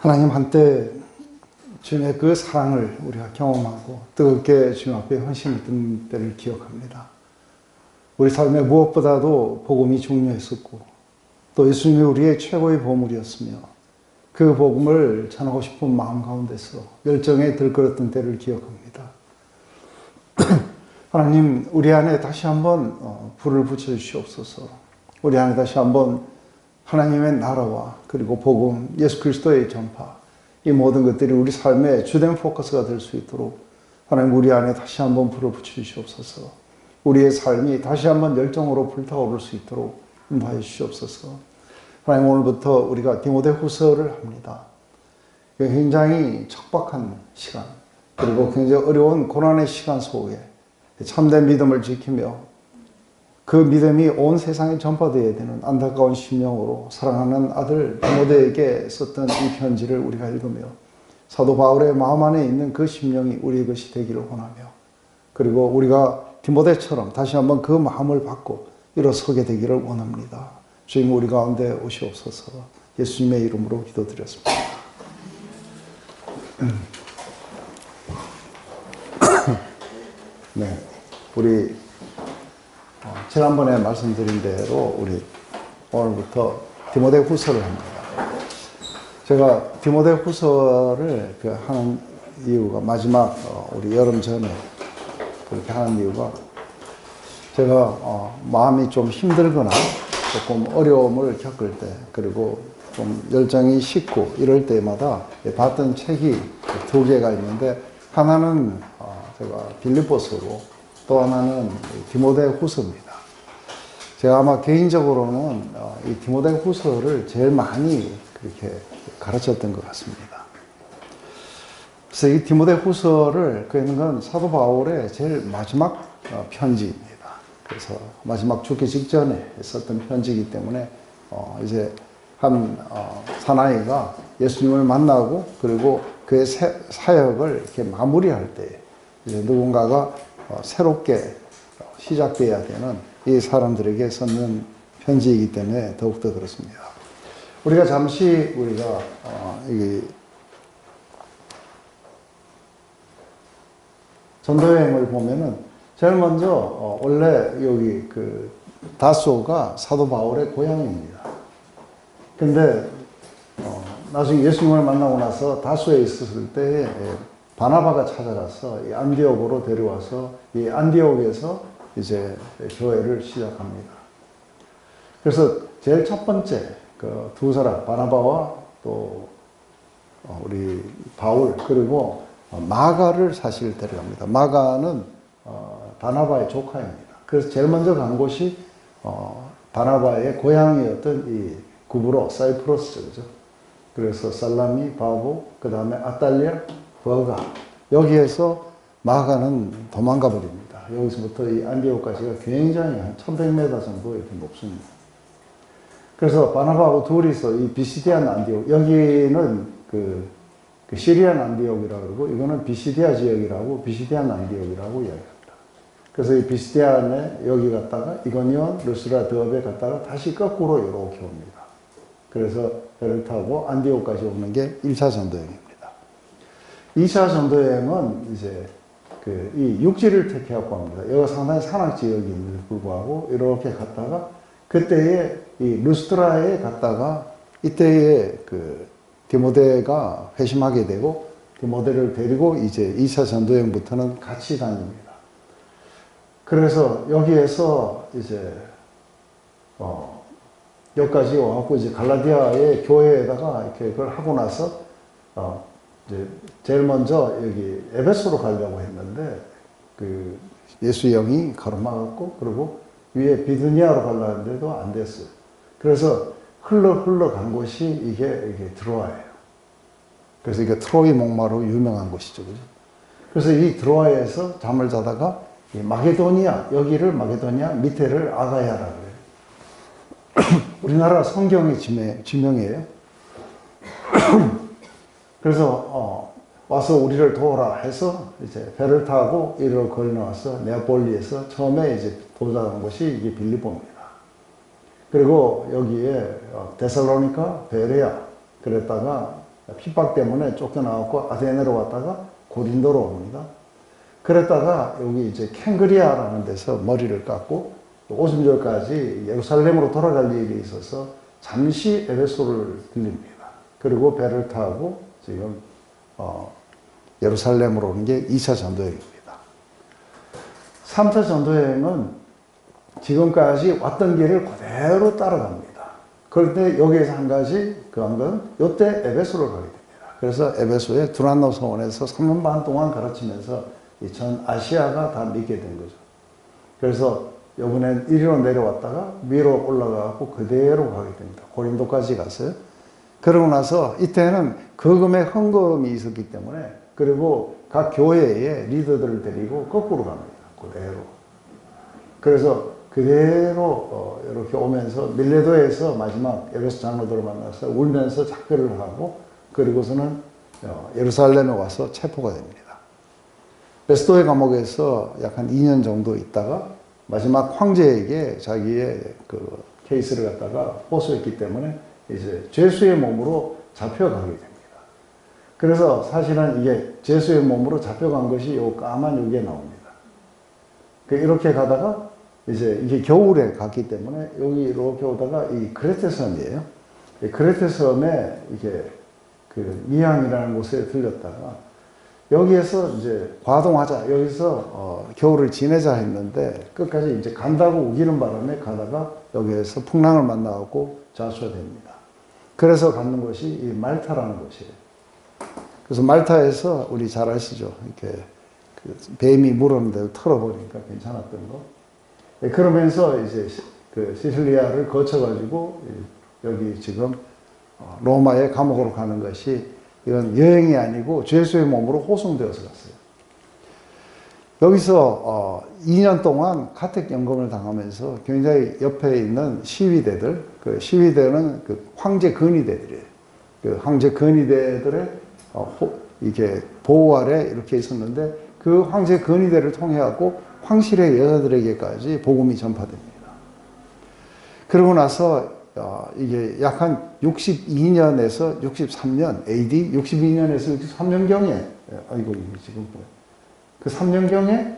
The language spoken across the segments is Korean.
하나님 한때 주님의 그 사랑을 우리가 경험하고 뜨겁게 주님 앞에 헌신했던 때를 기억합니다. 우리 삶에 무엇보다도 복음이 중요했었고 또 예수님이 우리의 최고의 보물이었으며 그 복음을 전하고 싶은 마음 가운데서 열정에 들끓었던 때를 기억합니다. 하나님, 우리 안에 다시 한번 불을 붙여주시옵소서. 우리 안에 다시 한번 하나님의 나라와 그리고 복음, 예수 그리스도의 전파, 이 모든 것들이 우리 삶의 주된 포커스가 될 수 있도록 하나님 우리 안에 다시 한번 불을 붙여주시옵소서. 우리의 삶이 다시 한번 열정으로 불타오를 수 있도록 인도하여 주시옵소서. 하나님, 오늘부터 우리가 디모데후서를 합니다. 굉장히 척박한 시간, 그리고 굉장히 어려운 고난의 시간 속에 참된 믿음을 지키며 그 믿음이 온 세상에 전파되어야 되는 안타까운 심령으로 사랑하는 아들 디모데에게 썼던 이 편지를 우리가 읽으며 사도 바울의 마음 안에 있는 그 심령이 우리의 것이 되기를 원하며, 그리고 우리가 디모데처럼 다시 한번 그 마음을 받고 일어서게 되기를 원합니다. 주님, 우리 가운데 오시옵소서. 예수님의 이름으로 기도드렸습니다. 네, 우리 지난번에 말씀드린 대로 우리 오늘부터 디모데후서를 합니다. 제가 디모데후서를 하는 이유가, 마지막 우리 여름 전에 그렇게 하는 이유가, 제가 마음이 좀 힘들거나 조금 어려움을 겪을 때, 그리고 좀 열정이 식고 이럴 때마다 봤던 책이 두 개가 있는데, 하나는 제가 빌립보서고 또 하나는 디모데후서입니다. 제가 아마 개인적으로는 이 디모데후서를 제일 많이 그렇게 가르쳤던 것 같습니다. 그래서 이 디모데후서를, 그건 사도 바울의 제일 마지막 편지입니다. 그래서 마지막 죽기 직전에 썼던 편지이기 때문에 이제 한 사나이가 예수님을 만나고 그리고 그의 사역을 이렇게 마무리할 때 이제 누군가가 새롭게 시작돼야 되는 이 사람들에게 썼는 편지이기 때문에 더욱더 그렇습니다. 우리가 잠시 이 전도여행을 보면은 제일 먼저 원래 여기 그 다소가 사도 바울의 고향입니다. 근데 나중에 예수님을 만나고 나서 다소에 있었을 때 바나바가 찾아가서 이 안디옥으로 데려와서 이 안디옥에서 이제 교회를 시작합니다. 그래서 제일 첫 번째 그 두 사람, 바나바와 또 우리 바울, 그리고 마가를 사실 데려갑니다. 마가는 바나바의 조카입니다. 그래서 제일 먼저 간 곳이 바나바의 고향이었던 이 구브로, 사이프러스, 그죠? 그래서 살라미, 바보, 그 다음에 아탈리아, 버가, 여기에서 마가는 도망가 버립니다. 여기서부터 이 안디옥까지가 굉장히 한 1100m 정도 이렇게 높습니다. 그래서 바나바하고 둘이서 이 비시디안 안디옥, 여기는 그 시리안 안디옥이라고 그러고, 이거는 비시디아 지역이라고, 비시디안 안디옥이라고 이야기합니다. 그래서 이 비시디안에 여기 갔다가 이거니온, 루스라, 드업에 갔다가 다시 거꾸로 이렇게 옵니다. 그래서 배를 타고 안디옥까지 오는 게 1차 전도여행입니다. 2차 전도여행은 이제 이 육지를 택해갖고 합니다. 여기가 상당히 산악지역임에도 불구하고 이렇게 갔다가 그때에 이 루스트라에 갔다가 이때에 그 디모데가 회심하게 되고 디모데를 데리고 이제 2차 전도여행부터는 같이 다닙니다. 그래서 여기에서 이제 여기까지 와갖고 이제 갈라디아의 교회에다가 이렇게 그걸 하고 나서 이제 제일 먼저 여기 에베소로 가려고 했는데 그 예수의 영이 가로막았고, 그리고 위에 비두니아로 가려는데도 안 됐어요. 그래서 흘러 간 곳이 이게 트로아예요. 그래서 이게 트로이 목마로 유명한 곳이죠, 그죠? 그래서 이 트로아에서 잠을 자다가 이 마게도니아, 여기를 마게도니아, 밑에를 아가야라 그래요. 우리나라 성경의 지명이에요. 그래서 와서 우리를 도와라 해서 이제 배를 타고 이리로 건너와서 네아폴리에서 처음에 이제 도착한 곳이 이게 빌립보입니다. 그리고 여기에 데살로니카, 베레아, 그랬다가 핍박 때문에 쫓겨나갖고 아테네로 왔다가 고린도로 옵니다. 그랬다가 여기 이제 캥그리아라는 데서 머리를 깎고 오순절까지 예루살렘으로 돌아갈 일이 있어서 잠시 에베소를 들립니다. 그리고 배를 타고 지금 예루살렘으로 오는 게 2차 전도여행입니다. 3차 전도여행은 지금까지 왔던 길을 그대로 따라갑니다. 그런데 여기에서 한 가지 그한 건 이때 에베소를 가게 됩니다. 그래서 에베소의 두란노 서원에서 3년 반 동안 가르치면서 전 아시아가 다 믿게 된 거죠. 그래서 이번엔 이리로 내려왔다가 위로 올라가고 그대로 가게 됩니다. 고린도까지 갔어요. 그러고 나서 이때는 거금의 헌금이 있었기 때문에 그리고 각 교회의 리더들을 데리고 거꾸로 갑니다. 그대로. 그래서 그대로 이렇게 오면서 밀레도에서 마지막 에베소 장로들을 만나서 울면서 작별을 하고 그리고서는 예루살렘에 와서 체포가 됩니다. 베스도의 감옥에서 약 한 2년 정도 있다가 마지막 황제에게 자기의 그 케이스를 갖다가 호소했기 때문에 이제 죄수의 몸으로 잡혀가게 됩니다. 그래서 사실은 이게 죄수의 몸으로 잡혀간 것이 요 까만 여기에 나옵니다. 이렇게 가다가 이제 이게 겨울에 갔기 때문에 여기 이렇게 오다가 이 그레테 섬이에요. 이 그레테 섬에 이게 그 미항이라는 곳에 들렸다가 여기에서 이제 과동하자, 여기서 겨울을 지내자 했는데 끝까지 이제 간다고 우기는 바람에 가다가 여기에서 풍랑을 만나갖고 좌초됩니다. 그래서 갖는 곳이 이 말타라는 곳이에요. 그래서 말타에서 우리 잘 아시죠? 이렇게 그 뱀이 물었는 데를 털어보니까 괜찮았던 거. 그러면서 이제 그 시실리아를 거쳐가지고 여기 지금 로마의 감옥으로 가는 것이 이건 여행이 아니고 죄수의 몸으로 호송되어서 갔어요. 여기서 2년 동안 가택연금을 당하면서 굉장히 옆에 있는 시위대들, 그 시위대는 그 황제 근위대들이에요. 그 황제 근위대들의 이게 보호 아래 이렇게 있었는데 그 황제 근위대를 통해 갖고 황실의 여자들에게까지 복음이 전파됩니다. 그러고 나서 이게 약 한 62년에서 63년, AD 62년에서 63년경에, 아이고, 지금 그 3년경에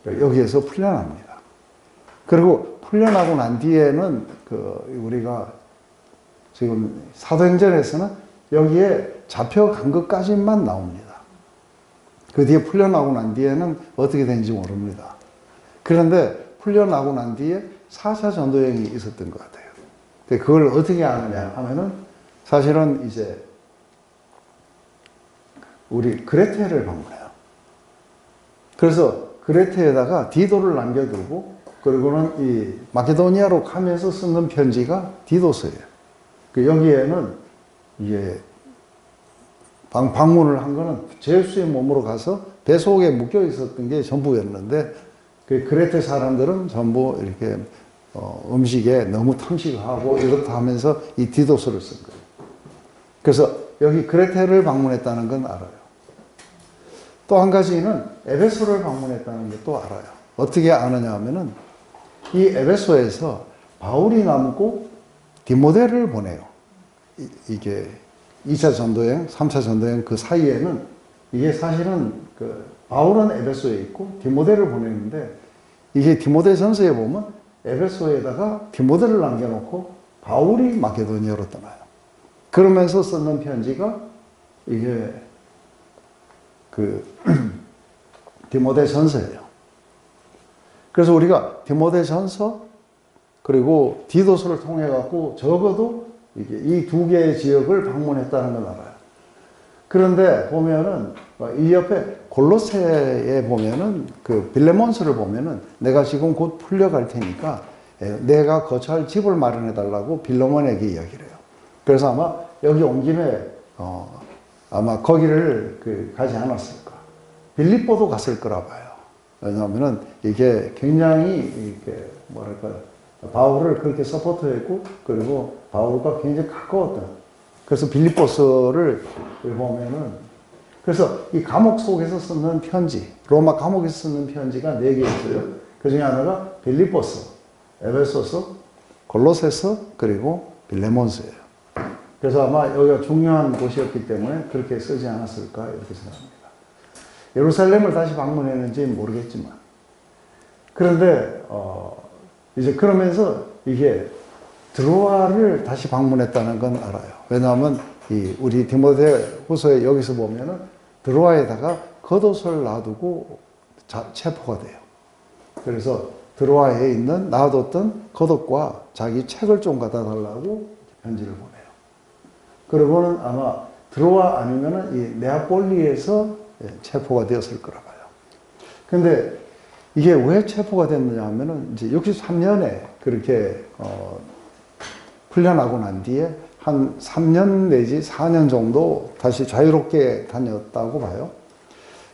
여기에서 풀려납니다. 그리고 풀려나고 난 뒤에는 그 우리가 지금 사도행전에서는 여기에 잡혀간 것까지만 나옵니다. 그 뒤에 풀려나고 난 뒤에는 어떻게 된지 모릅니다. 그런데 풀려나고 난 뒤에 4차 전도여행이 있었던 것 같아요. 그걸 어떻게 아느냐 하면은 사실은 이제 우리 그레테를 방문해요. 그래서 그레테에다가 디도를 남겨두고 그리고는 이 마케도니아로 가면서 쓰는 편지가 디도서예요. 여기에는 이게 방문을 한 거는 제수의 몸으로 가서 배 속에 묶여 있었던 게 전부였는데 그 그레테 사람들은 전부 이렇게 음식에 너무 탐식하고 이렇다 하면서 이 디도서를 쓴 거예요. 그래서 여기 그레테를 방문했다는 건 알아요. 또 한 가지는 에베소를 방문했다는 것도 알아요. 어떻게 아느냐 하면은 이 에베소에서 바울이 남고 디모데를 보내요. 이게 2차 전도여행, 3차 전도여행 그 사이에는 이게 사실은 그 바울은 에베소에 있고 디모데를 보내는데 이게 디모데 전서에 보면 에베소에다가 디모데를 남겨놓고 바울이 마케도니아로 떠나요. 그러면서 쓰는 편지가 이게 그 디모데 전서예요. 그래서 우리가 디모데 전서 그리고 디도서를 통해 갖고 적어도 이게 이 두 개의 지역을 방문했다는 걸 알아요. 그런데 보면은 이 옆에 골로새에 보면은 그 빌레몬스를 보면은 내가 지금 곧 풀려갈 테니까 내가 거처할 집을 마련해 달라고 빌레몬에게 이야기를 해요. 그래서 아마 여기 온 김에 아마 거기를 가지 않았을까. 빌립보도 갔을 거라 봐요. 왜냐하면은 이게 굉장히 이렇게 뭐랄까 바울을 그렇게 서포트했고 그리고 바울과 굉장히 가까웠던. 그래서 빌립보서를 보면은 그래서 이 감옥 속에서 쓰는 편지, 로마 감옥에서 쓰는 편지가 4개 있어요. 그 중에 하나가 빌립보서, 에베소서, 골로새서 그리고 빌레몬서예요. 그래서 아마 여기가 중요한 곳이었기 때문에 그렇게 쓰지 않았을까 이렇게 생각합니다. 예루살렘을 다시 방문했는지는 모르겠지만, 그런데 이제 그러면서 이게 드로아를 다시 방문했다는 건 알아요. 왜냐하면 우리 디모데후서에 여기서 보면은 드로아에다가 겉옷을 놔두고 체포가 돼요. 그래서 드로아에 있는 놔뒀던 겉옷과 자기 책을 좀 갖다 달라고 편지를 보내요. 그러고는 아마 드로아 아니면은 이 네아폴리에서 체포가 되었을 거라 봐요. 근데 이게 왜 체포가 됐느냐 하면은 이제 63년에 그렇게 풀려나고 난 뒤에 한 3년 내지 4년 정도 다시 자유롭게 다녔다고 봐요.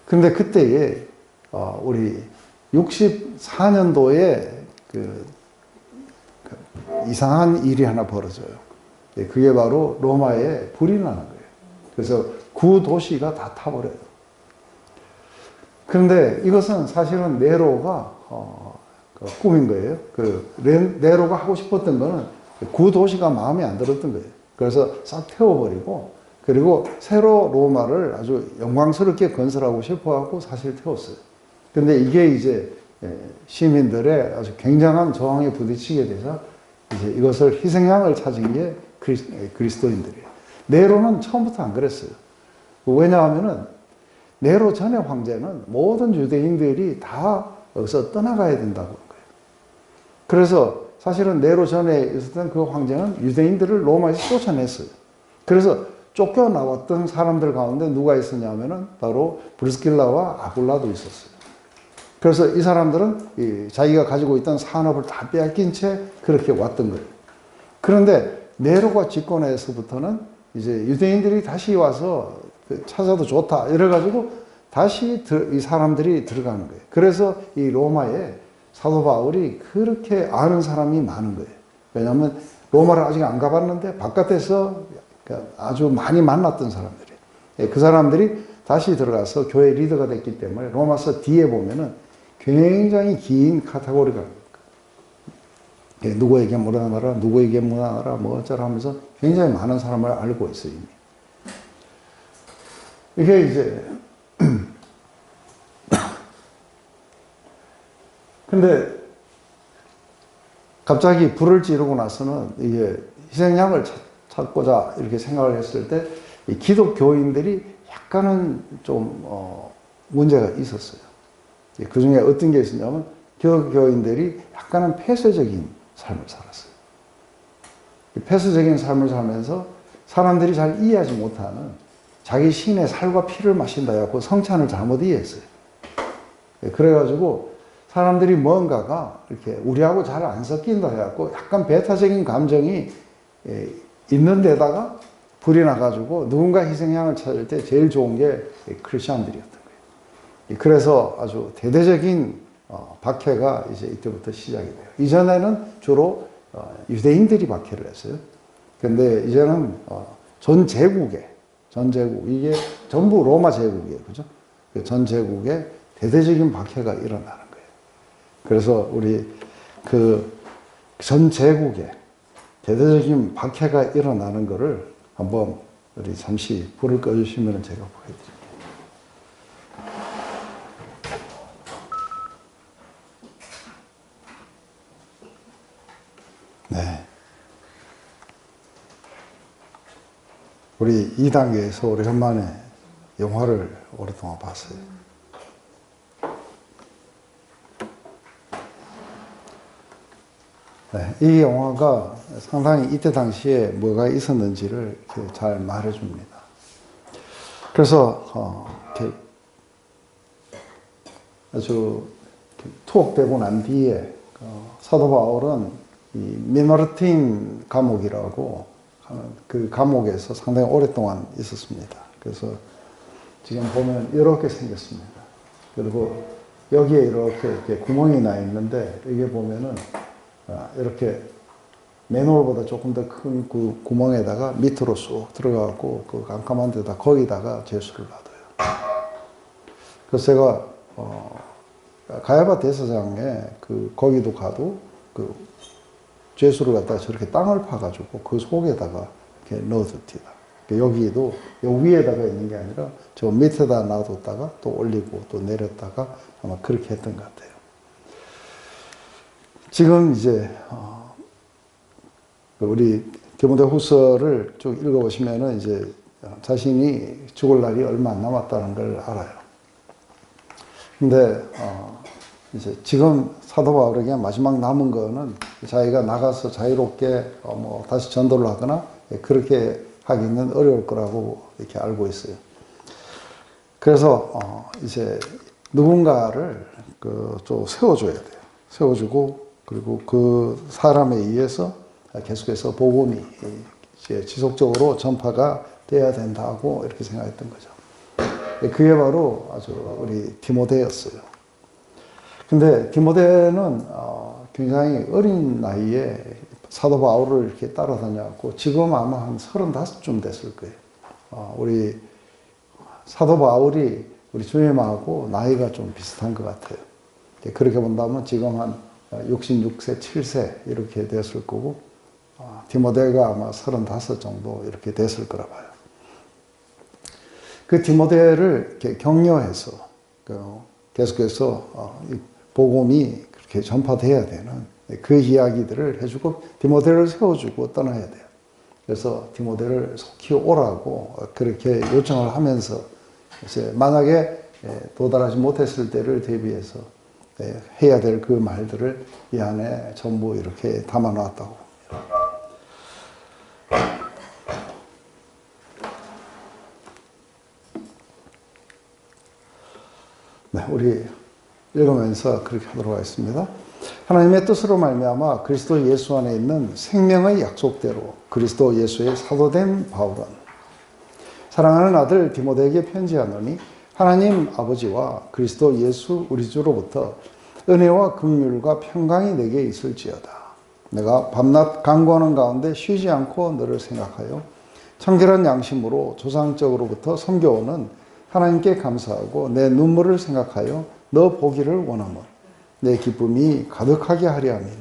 근데 그때에 우리 64년도에 그 이상한 일이 하나 벌어져요. 그게 바로 로마에 불이 나는 거예요. 그래서 구도시가 다 타버려요. 그런데 이것은 사실은 네로가 꾸민 거예요. 네로가 하고 싶었던 거는 구도시가 마음에 안 들었던 거예요. 그래서 싹 태워버리고, 그리고 새로 로마를 아주 영광스럽게 건설하고 싶어하고 사실 태웠어요. 근데 이게 이제 시민들의 아주 굉장한 저항에 부딪히게 돼서 이제 이것을 희생양을 찾은 게 그리스도인들이에요. 네로는 처음부터 안 그랬어요. 왜냐하면은 네로 전의 황제는 모든 유대인들이 다 여기서 떠나가야 된다고 한 거예요. 그래서 사실은 네로 전에 있었던 그 황제는 유대인들을 로마에서 쫓아냈어요. 그래서 쫓겨나왔던 사람들 가운데 누가 있었냐면은 바로 브리스길라와 아굴라도 있었어요. 그래서 이 사람들은 자기가 가지고 있던 산업을 다 빼앗긴 채 그렇게 왔던 거예요. 그런데 네로가 집권해서부터는 이제 유대인들이 다시 와서 찾아도 좋다 이래가지고 다시 이 사람들이 들어가는 거예요. 그래서 이 로마에 사도 바울이 그렇게 아는 사람이 많은 거예요. 왜냐하면 로마를 아직 안 가봤는데 바깥에서 아주 많이 만났던 사람들이에요. 그 사람들이 다시 들어가서 교회 리더가 됐기 때문에 로마서 뒤에 보면은 굉장히 긴 카테고리가 누구에게 뭐라 하라, 누구에게 뭐라 하라, 뭐 어쩌라 하면서 굉장히 많은 사람을 알고 있어요, 이미. 이게 이제, 근데 갑자기 불을 지르고 나서는 이게 희생양을 찾고자 이렇게 생각을 했을 때 이 기독교인들이 약간은 좀 문제가 있었어요. 그 중에 어떤 게 있었냐면 기독교인들이 약간은 폐쇄적인 삶을 살았어요. 폐쇄적인 삶을 살면서 사람들이 잘 이해하지 못하는 자기 신의 살과 피를 마신다 해갖고 성찬을 잘못 이해했어요. 그래가지고 사람들이 뭔가가 이렇게 우리하고 잘 안 섞인다 해갖고 약간 배타적인 감정이 있는 데다가 불이 나가지고 누군가 희생양을 찾을 때 제일 좋은 게 크리스천들이었던 거예요. 그래서 아주 대대적인 박해가 이제 이때부터 시작이 돼요. 이전에는 주로 유대인들이 박해를 했어요. 근데 이제는 전 제국, 이게 전부 로마 제국이에요. 그죠? 전 제국에 대대적인 박해가 일어나는 거예요. 그래서 우리 전 제국에 대대적인 박해가 일어나는 거를 한번 우리 잠시 불을 꺼주시면 제가 보여드릴게요. 네. 우리 2단계에서 오래간만에 영화를 오랫동안 봤어요. 네, 이 영화가 상당히 이때 당시에 뭐가 있었는지를 이렇게 잘 말해줍니다. 그래서 이렇게 아주 투옥되고 난 뒤에 사도 바울은 이 미노르틴 감옥이라고 그 감옥에서 상당히 오랫동안 있었습니다. 그래서 지금 보면 이렇게 생겼습니다. 그리고 여기에 이렇게 구멍이 나 있는데 이게 보면은 이렇게 맨홀보다 조금 더 큰 그 구멍에다가 밑으로 쑥 들어가고 그 깜깜한 데다 거기다가 죄수를 놔둬요. 그래서 제가 가야바 대사장에 거기도 가도 그 죄수를 갖다가 저렇게 땅을 파가지고 그 속에다가 이렇게 넣어둡니다. 여기도 요 위에다가 있는 게 아니라 저 밑에다 놔뒀다가 또 올리고 또 내렸다가 아마 그렇게 했던 것 같아요. 지금 이제 우리 디모데후서를 쭉 읽어보시면은 이제 자신이 죽을 날이 얼마 안 남았다는 걸 알아요. 근데 이제 지금 사도 바울에게 마지막 남은 거는 자기가 나가서 자유롭게 뭐 다시 전도를 하거나 그렇게 하기는 어려울 거라고 이렇게 알고 있어요. 그래서 이제 누군가를 좀 세워줘야 돼요. 세워주고 그리고 그 사람에 의해서 계속해서 복음이 이제 지속적으로 전파가 돼야 된다고 이렇게 생각했던 거죠. 그게 바로 아주 우리 디모데였어요. 근데 디모데는 굉장히 어린 나이에 사도 바울을 이렇게 따라다녔고 지금 아마 한 35쯤 됐을 거예요. 우리 사도 바울이 우리 주님하고 나이가 좀 비슷한 것 같아요. 그렇게 본다면 지금 한 66세, 7세 이렇게 됐을 거고 디모데가 아마 35 정도 이렇게 됐을 거라 봐요. 그 디모데를 이렇게 격려해서 계속해서 복음이 그렇게 전파돼야 되는 그 이야기들을 해주고 디모데를 세워주고 떠나야 돼요. 그래서 디모데를 속히 오라고 그렇게 요청을 하면서 이제 만약에 도달하지 못했을 때를 대비해서 해야 될 그 말들을 이 안에 전부 이렇게 담아놨다고 봅니다. 네, 우리 읽으면서 그렇게 하도록 하겠습니다. 하나님의 뜻으로 말미암아 그리스도 예수 안에 있는 생명의 약속대로 그리스도 예수의 사도된 바울은 사랑하는 아들 디모데에게 편지하노니 하나님 아버지와 그리스도 예수 우리 주로부터 은혜와 긍휼과 평강이 내게 있을지어다. 내가 밤낮 간구하는 가운데 쉬지 않고 너를 생각하여 청결한 양심으로 조상적으로부터 섬겨오는 하나님께 감사하고 내 눈물을 생각하여 너 보기를 원하며 내 기쁨이 가득하게 하려 함이니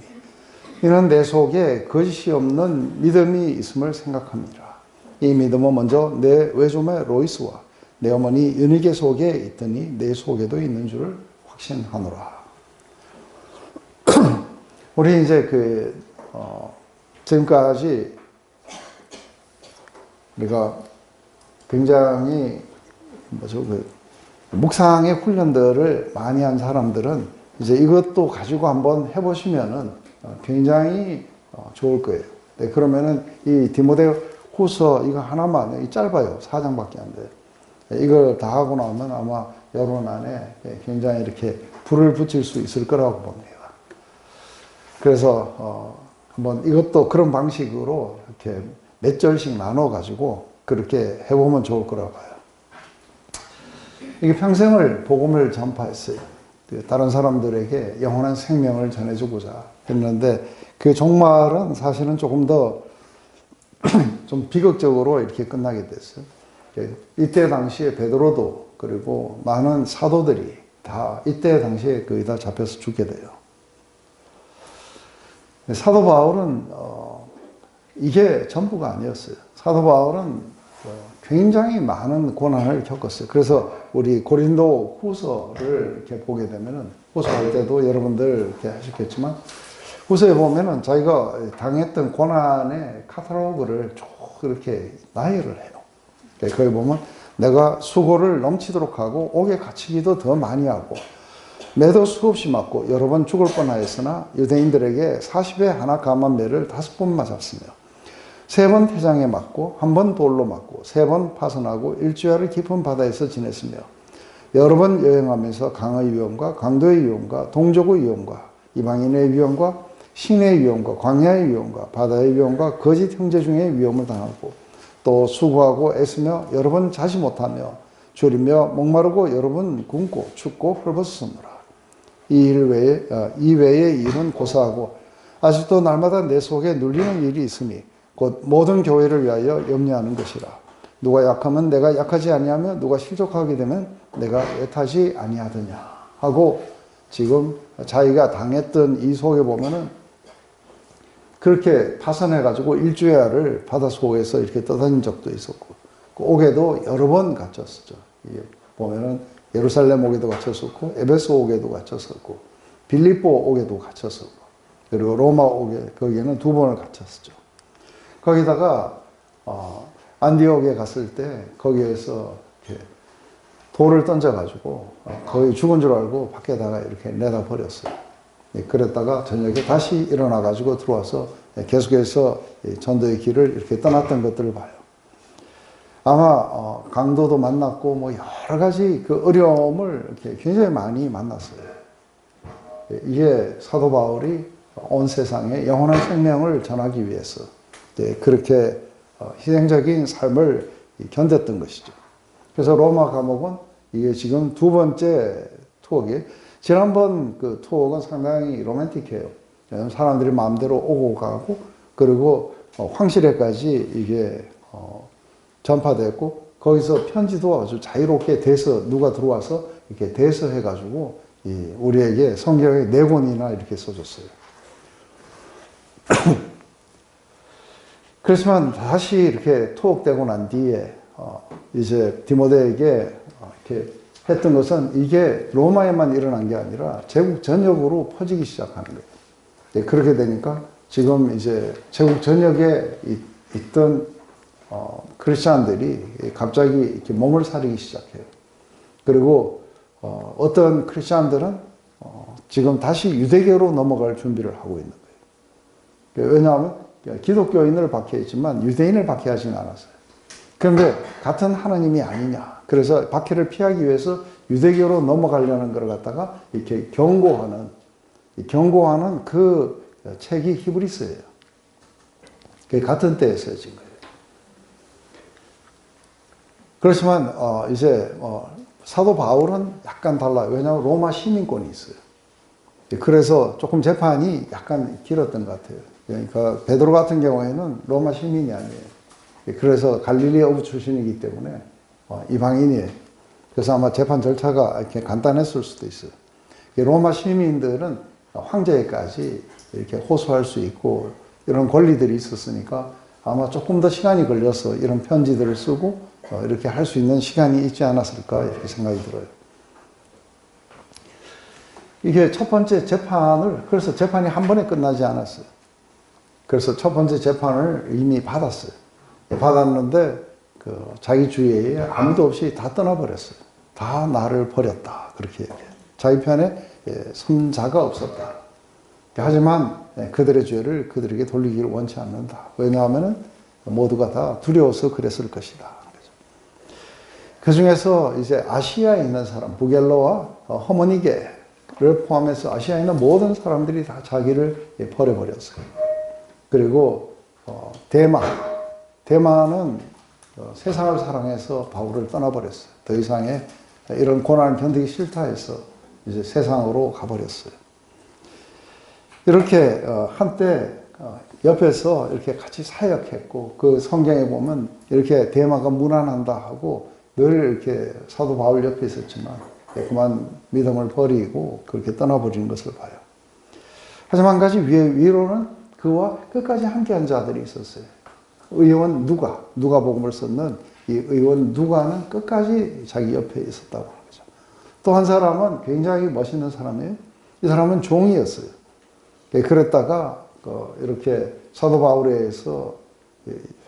이는 내 속에 거짓이 없는 믿음이 있음을 생각합니다. 이 믿음은 먼저 내 외조의 로이스와 내 어머니 연희계 속에 있더니 내 속에도 있는 줄 확신하노라. 우리 이제 지금까지 우리가 굉장히 묵상의 훈련들을 많이 한 사람들은 이제 이것도 가지고 한번 해보시면은 굉장히 좋을 거예요. 네, 그러면은 이 디모데 후서 이거 하나만, 이 짧아요. 4장밖에 안 돼요. 이걸 다 하고 나면 아마 여러분 안에 굉장히 이렇게 불을 붙일 수 있을 거라고 봅니다. 그래서 한번 이것도 그런 방식으로 이렇게 몇 절씩 나눠가지고 그렇게 해보면 좋을 거라고 봐요. 이게 평생을 복음을 전파했어요. 다른 사람들에게 영원한 생명을 전해주고자 했는데 그 종말은 사실은 조금 더 좀 비극적으로 이렇게 끝나게 됐어요. 이때 당시에 베드로도 그리고 많은 사도들이 다 이때 당시에 거의 다 잡혀서 죽게 돼요. 사도 바울은 이게 전부가 아니었어요. 사도 바울은 굉장히 많은 고난을 겪었어요. 그래서 우리 고린도 후서를 이렇게 보게 되면은 후서 할 때도 여러분들 이렇게 하셨겠지만 후서에 보면은 자기가 당했던 고난의 카탈로그를 쭉 이렇게 나열을 해요. 거기 보면 내가 수고를 넘치도록 하고 옥에 갇히기도 더 많이 하고 매도 수없이 맞고 여러 번 죽을 뻔하였으나 유대인들에게 40에 하나 감한 매를 5번 맞았으며 3번 태장에 맞고 1번 돌로 맞고 3번 파선하고 일주일을 깊은 바다에서 지냈으며 여러 번 여행하면서 강의 위험과 강도의 위험과 동족의 위험과 이방인의 위험과 신의 위험과 광야의 위험과 바다의 위험과 거짓 형제 중에 위험을 당하고 또 수고하고 애쓰며 여러 번 자지 못하며 졸이며 목마르고 여러 번 굶고 춥고 헐벗었느라 이 외의 일은 고사하고 아직도 날마다 내 속에 눌리는 일이 있으니 곧 모든 교회를 위하여 염려하는 것이라. 누가 약하면 내가 약하지 아니하며 누가 실족하게 되면 내가 애타지 아니하더냐 하고 지금 자기가 당했던 이 속에 보면은 그렇게 파선해가지고 일주야를 바닷속에서 이렇게 떠다닌 적도 있었고, 그 옥에도 여러 번 갇혔었죠. 이게 보면은 예루살렘 옥에도 갇혔었고, 에베소 옥에도 갇혔었고, 빌립보 옥에도 갇혔었고, 그리고 로마 옥에, 거기에는 2번을 갇혔었죠. 거기다가, 안디옥에 갔을 때, 거기에서 이렇게 돌을 던져가지고, 거의 죽은 줄 알고 밖에다가 이렇게 내다 버렸어요. 그랬다가 저녁에 다시 일어나가지고 들어와서 계속해서 전도의 길을 이렇게 떠났던 것들을 봐요. 아마 강도도 만났고 뭐 여러 가지 그 어려움을 이렇게 굉장히 많이 만났어요. 이게 사도 바울이 온 세상에 영원한 생명을 전하기 위해서 그렇게 희생적인 삶을 견뎠던 것이죠. 그래서 로마 감옥은 이게 지금 2번째 투옥이, 지난번 그 투옥은 상당히 로맨틱해요. 사람들이 마음대로 오고 가고, 그리고 황실에까지 이게 전파됐고, 거기서 편지도 아주 자유롭게 대서, 누가 들어와서 이렇게 대서해가지고 우리에게 성경에 4권이나 이렇게 써줬어요. 그렇지만 다시 이렇게 투옥되고 난 뒤에 이제 디모데에게 이렇게 했던 것은 이게 로마에만 일어난 게 아니라 제국 전역으로 퍼지기 시작하는 거예요. 그렇게 되니까 지금 이제 제국 전역에 있던 크리스찬들이 갑자기 이렇게 몸을 사리기 시작해요. 그리고 어떤 크리스찬들은 지금 다시 유대교로 넘어갈 준비를 하고 있는 거예요. 왜냐하면 기독교인을 박해했지만 유대인을 박해하지는 않았어요. 그런데 같은 하나님이 아니냐. 그래서 박해를 피하기 위해서 유대교로 넘어가려는 걸 갖다가 이렇게 경고하는 그 책이 히브리서예요. 그게 같은 때에 쓰여진 거예요. 그렇지만 이제 사도 바울은 약간 달라요. 왜냐하면 로마 시민권이 있어요. 그래서 조금 재판이 약간 길었던 것 같아요. 그러니까 베드로 같은 경우에는 로마 시민이 아니에요. 그래서 갈릴리 어부 출신이기 때문에 이방인이에요. 그래서 아마 재판 절차가 이렇게 간단했을 수도 있어요. 로마 시민들은 황제에까지 이렇게 호소할 수 있고 이런 권리들이 있었으니까 아마 조금 더 시간이 걸려서 이런 편지들을 쓰고 이렇게 할 수 있는 시간이 있지 않았을까 이렇게 생각이 들어요. 이게 첫 번째 재판을, 그래서 재판이 한 번에 끝나지 않았어요. 그래서 첫 번째 재판을 이미 받았어요. 받았는데 자기 주위에 아무도 없이 다 떠나버렸어요. 다 나를 버렸다. 그렇게 얘기해요. 자기 편에 손자가 없었다. 하지만 그들의 죄를 그들에게 돌리기를 원치 않는다. 왜냐하면 모두가 다 두려워서 그랬을 것이다. 그 중에서 이제 아시아에 있는 사람, 부겔로와 허모니게를 포함해서 아시아에 있는 모든 사람들이 다 자기를 버려버렸어요. 그리고 대마는 세상을 사랑해서 바울을 떠나버렸어요. 더 이상의 이런 고난을 견디기 싫다 해서 이제 세상으로 가버렸어요. 이렇게 한때 옆에서 이렇게 같이 사역했고, 그 성경에 보면 이렇게 대마가 무난한다 하고 늘 이렇게 사도 바울 옆에 있었지만 그만 믿음을 버리고 그렇게 떠나버리는 것을 봐요. 하지만 한 가지 위로는 그와 끝까지 함께한 자들이 있었어요. 의원 누가복음을 썼는 이 의원 누가는 끝까지 자기 옆에 있었다고 하는 거죠. 또 한 사람은 굉장히 멋있는 사람이에요. 이 사람은 종이었어요. 그랬다가 이렇게 사도 바울에 의해서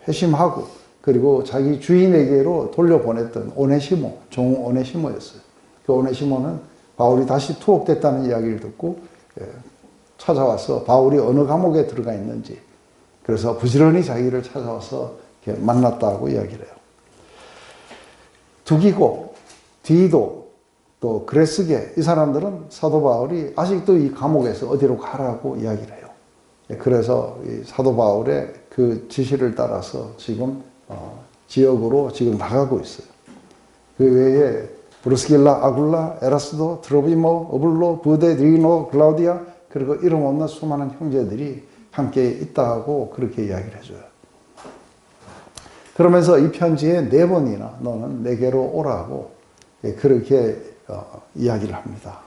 회심하고 그리고 자기 주인에게로 돌려보냈던 오네시모, 종 오네시모였어요. 그 오네시모는 바울이 다시 투옥됐다는 이야기를 듣고 찾아와서 바울이 어느 감옥에 들어가 있는지, 그래서 부지런히 자기를 찾아와서 만났다고 이야기를 해요. 두기고, 디도, 또 그레스게, 이 사람들은 사도 바울이 아직도 이 감옥에서 어디로 가라고 이야기를 해요. 그래서 이 사도 바울의 그 지시를 따라서 지금 지역으로 지금 나가고 있어요. 그 외에 브루스길라, 아굴라, 에라스도, 트로비모, 어블로, 부데, 드리노, 클라우디아, 그리고 이름 없는 수많은 형제들이 함께 있다고 그렇게 이야기를 해줘요. 그러면서 이 편지에 4번이나 너는 내게로 오라고 그렇게 이야기를 합니다.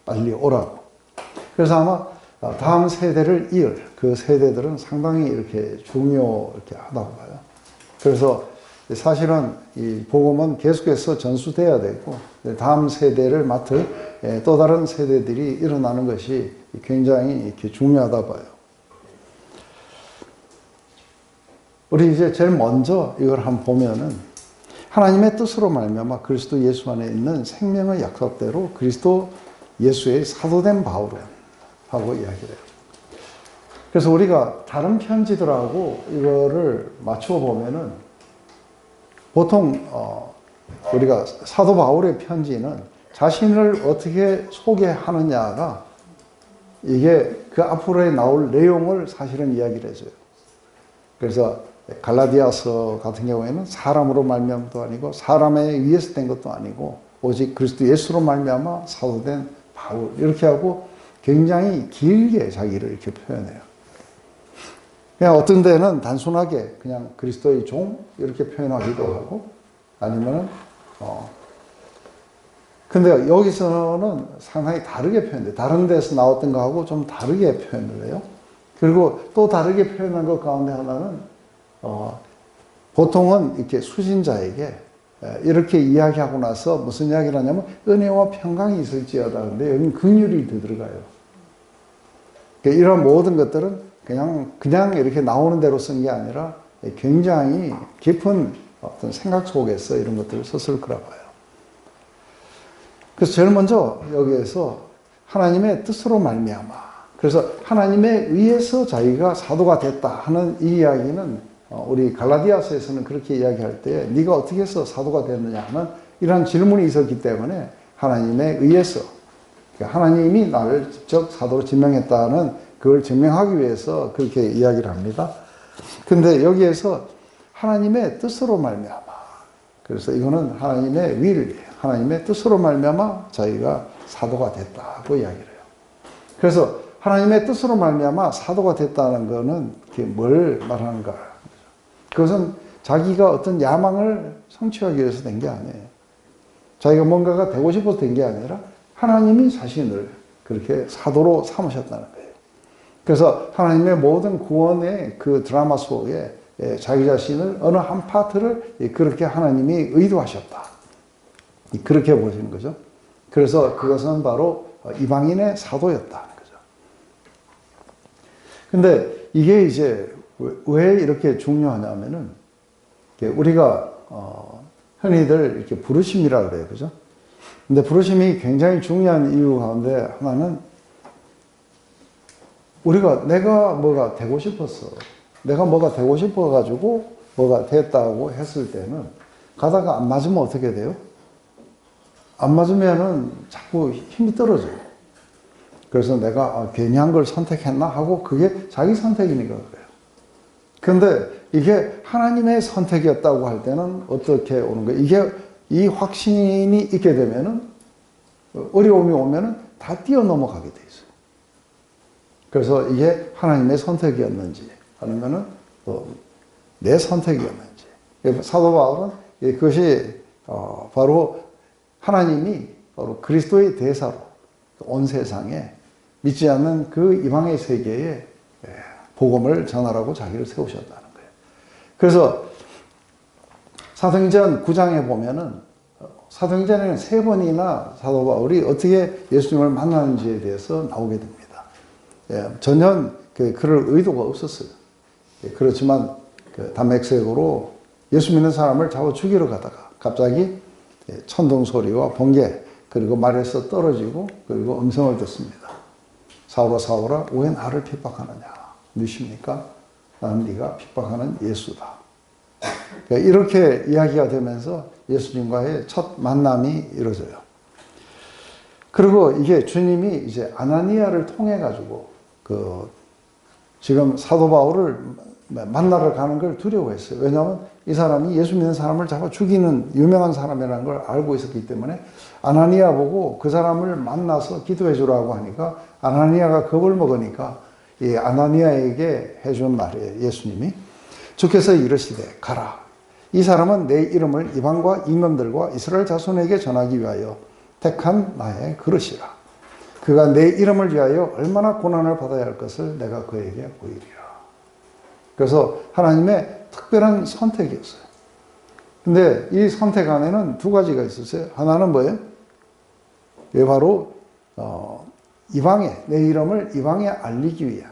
빨리 오라고. 그래서 아마 다음 세대를 이을 그 세대들은 상당히 이렇게 이렇게 하다고 봐요. 그래서 사실은 이 복음은 계속해서 전수돼야 되고 다음 세대를 맡을 또 다른 세대들이 일어나는 것이 굉장히 이렇게 중요하다 봐요. 우리 이제 제일 먼저 이걸 한번 보면은 하나님의 뜻으로 말미암아 그리스도 예수 안에 있는 생명의 약속대로 그리스도 예수의 사도된 바울은 하고 이야기를 해요. 그래서 우리가 다른 편지들하고 이거를 맞추어 보면은 보통 우리가 사도 바울의 편지는 자신을 어떻게 소개하느냐가 이게 그 앞으로에 나올 내용을 사실은 이야기를 해줘요. 그래서 갈라디아서 같은 경우에는 사람으로 말미암도 아니고 사람에 의해서 된 것도 아니고 오직 그리스도 예수로 말미암아 사도된 바울 이렇게 하고 굉장히 길게 자기를 이렇게 표현해요. 그냥 어떤 데는 단순하게 그냥 그리스도의 종 이렇게 표현하기도 하고 아니면은 근데 여기서는 상당히 다르게 표현돼요. 다른 데서 나왔던 거하고 좀 다르게 표현을 해요. 그리고 또 다르게 표현한 것 가운데 하나는 보통은 이렇게 수신자에게 이렇게 이야기하고 나서 무슨 이야기를 하냐면 은혜와 평강이 있을지어다. 근데 여기는 긍휼이 더 들어가요. 그러니까 이런 모든 것들은 그냥 이렇게 나오는 대로 쓴 게 아니라 굉장히 깊은 어떤 생각 속에서 이런 것들을 썼을 거라 봐요. 그래서 제일 먼저 여기에서 하나님의 뜻으로 말미암아 그래서 하나님에 의해서 자기가 사도가 됐다 하는 이 이야기는 우리 갈라디아서에서는 그렇게 이야기할 때 네가 어떻게 해서 사도가 됐느냐 하는 이런 질문이 있었기 때문에 하나님에 의해서 하나님이 나를 직접 사도로 지명했다는 그걸 증명하기 위해서 그렇게 이야기를 합니다. 근데 여기에서 하나님의 뜻으로 말미암아 그래서 이거는 하나님의 윌, 하나님의 뜻으로 말미암아 자기가 사도가 됐다고 이야기를 해요. 그래서 하나님의 뜻으로 말미암아 사도가 됐다는 것은 뭘 말하는가? 그것은 자기가 어떤 야망을 성취하기 위해서 된 게 아니에요. 자기가 뭔가가 되고 싶어서 된 게 아니라 하나님이 자신을 그렇게 사도로 삼으셨다는 거예요. 그래서 하나님의 모든 구원의 그 드라마 속에 자기 자신을 어느 한 파트를 그렇게 하나님이 의도하셨다. 그렇게 보시는 거죠. 그래서 그것은 바로 이방인의 사도였다는 거죠. 근데 이게 이제 왜 이렇게 중요하냐면은 우리가 흔히들 이렇게 부르심이라 그래요. 그죠? 근데 부르심이 굉장히 중요한 이유 가운데 하나는 우리가 내가 뭐가 되고 싶었어. 내가 뭐가 되고 싶어 가지고 뭐가 됐다고 했을 때는 가다가 안 맞으면 어떻게 돼요? 안 맞으면은 자꾸 힘이 떨어져요. 그래서 내가 괜히 한 걸 선택했나 하고 그게 자기 선택이니까 그래요. 근데 이게 하나님의 선택이었다고 할 때는 어떻게 오는 거예요? 이게 이 확신이 있게 되면은 어려움이 오면은 다 뛰어넘어가게 돼 있어요. 그래서 이게 하나님의 선택이었는지 아니면은 내 선택이었는지. 사도 바울은 그것이 바로 하나님이 바로 그리스도의 대사로 온 세상에 믿지 않는 그 이방의 세계에 복음을 전하라고 자기를 세우셨다는 거예요. 그래서 사도행전 9장에 보면은 사도행전에는 3번이나 사도 바울이 어떻게 예수님을 만나는지에 대해서 나오게 됩니다. 전혀 그럴 의도가 없었어요. 그렇지만 담맥색으로 예수 믿는 사람을 잡아 죽이러 가다가 갑자기 천둥 소리와 번개 그리고 말에서 떨어지고 그리고 음성을 듣습니다. 사울아 사울아 왜 나를 핍박하느냐 누십니까? 나는 네가 핍박하는 예수다. 이렇게 이야기가 되면서 예수님과의 첫 만남이 이루어져요. 그리고 이게 주님이 이제 아나니아를 통해 가지고 지금 사도 바울을 만나러 가는 걸 두려워했어요. 왜냐하면 이 사람이 예수 믿는 사람을 잡아 죽이는 유명한 사람이라는 걸 알고 있었기 때문에 아나니아 보고 그 사람을 만나서 기도해 주라고 하니까 아나니아가 겁을 먹으니까 이 아나니아에게 해준 말이에요. 예수님이 주께서 이르시되 가라. 이 사람은 내 이름을 이방과 임금들과 이스라엘 자손에게 전하기 위하여 택한 나의 그릇이라. 그가 내 이름을 위하여 얼마나 고난을 받아야 할 것을 내가 그에게 보이리라. 그래서 하나님의 특별한 선택이었어요. 근데 이 선택 안에는 두 가지가 있었어요. 하나는 뭐예요? 이게 바로 이방에, 내 이름을 이방에 알리기 위한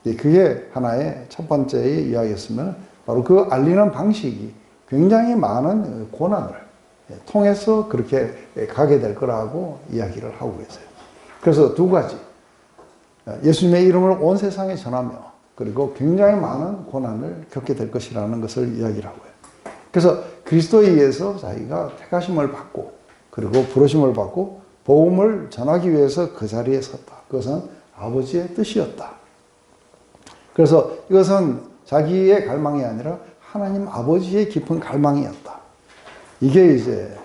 거예요. 그게 하나의 첫 번째의 이야기였으면 바로 그 알리는 방식이 굉장히 많은 고난을 통해서 그렇게 가게 될 거라고 이야기를 하고 계세요. 그래서 두 가지. 예수님의 이름을 온 세상에 전하며 그리고 굉장히 많은 고난을 겪게 될 것이라는 것을 이야기를 하고요. 그래서 그리스도에 의해서 자기가 택하심을 받고 그리고 부르심을 받고 복음을 전하기 위해서 그 자리에 섰다. 그것은 아버지의 뜻이었다. 그래서 이것은 자기의 갈망이 아니라 하나님 아버지의 깊은 갈망이었다. 이게 이제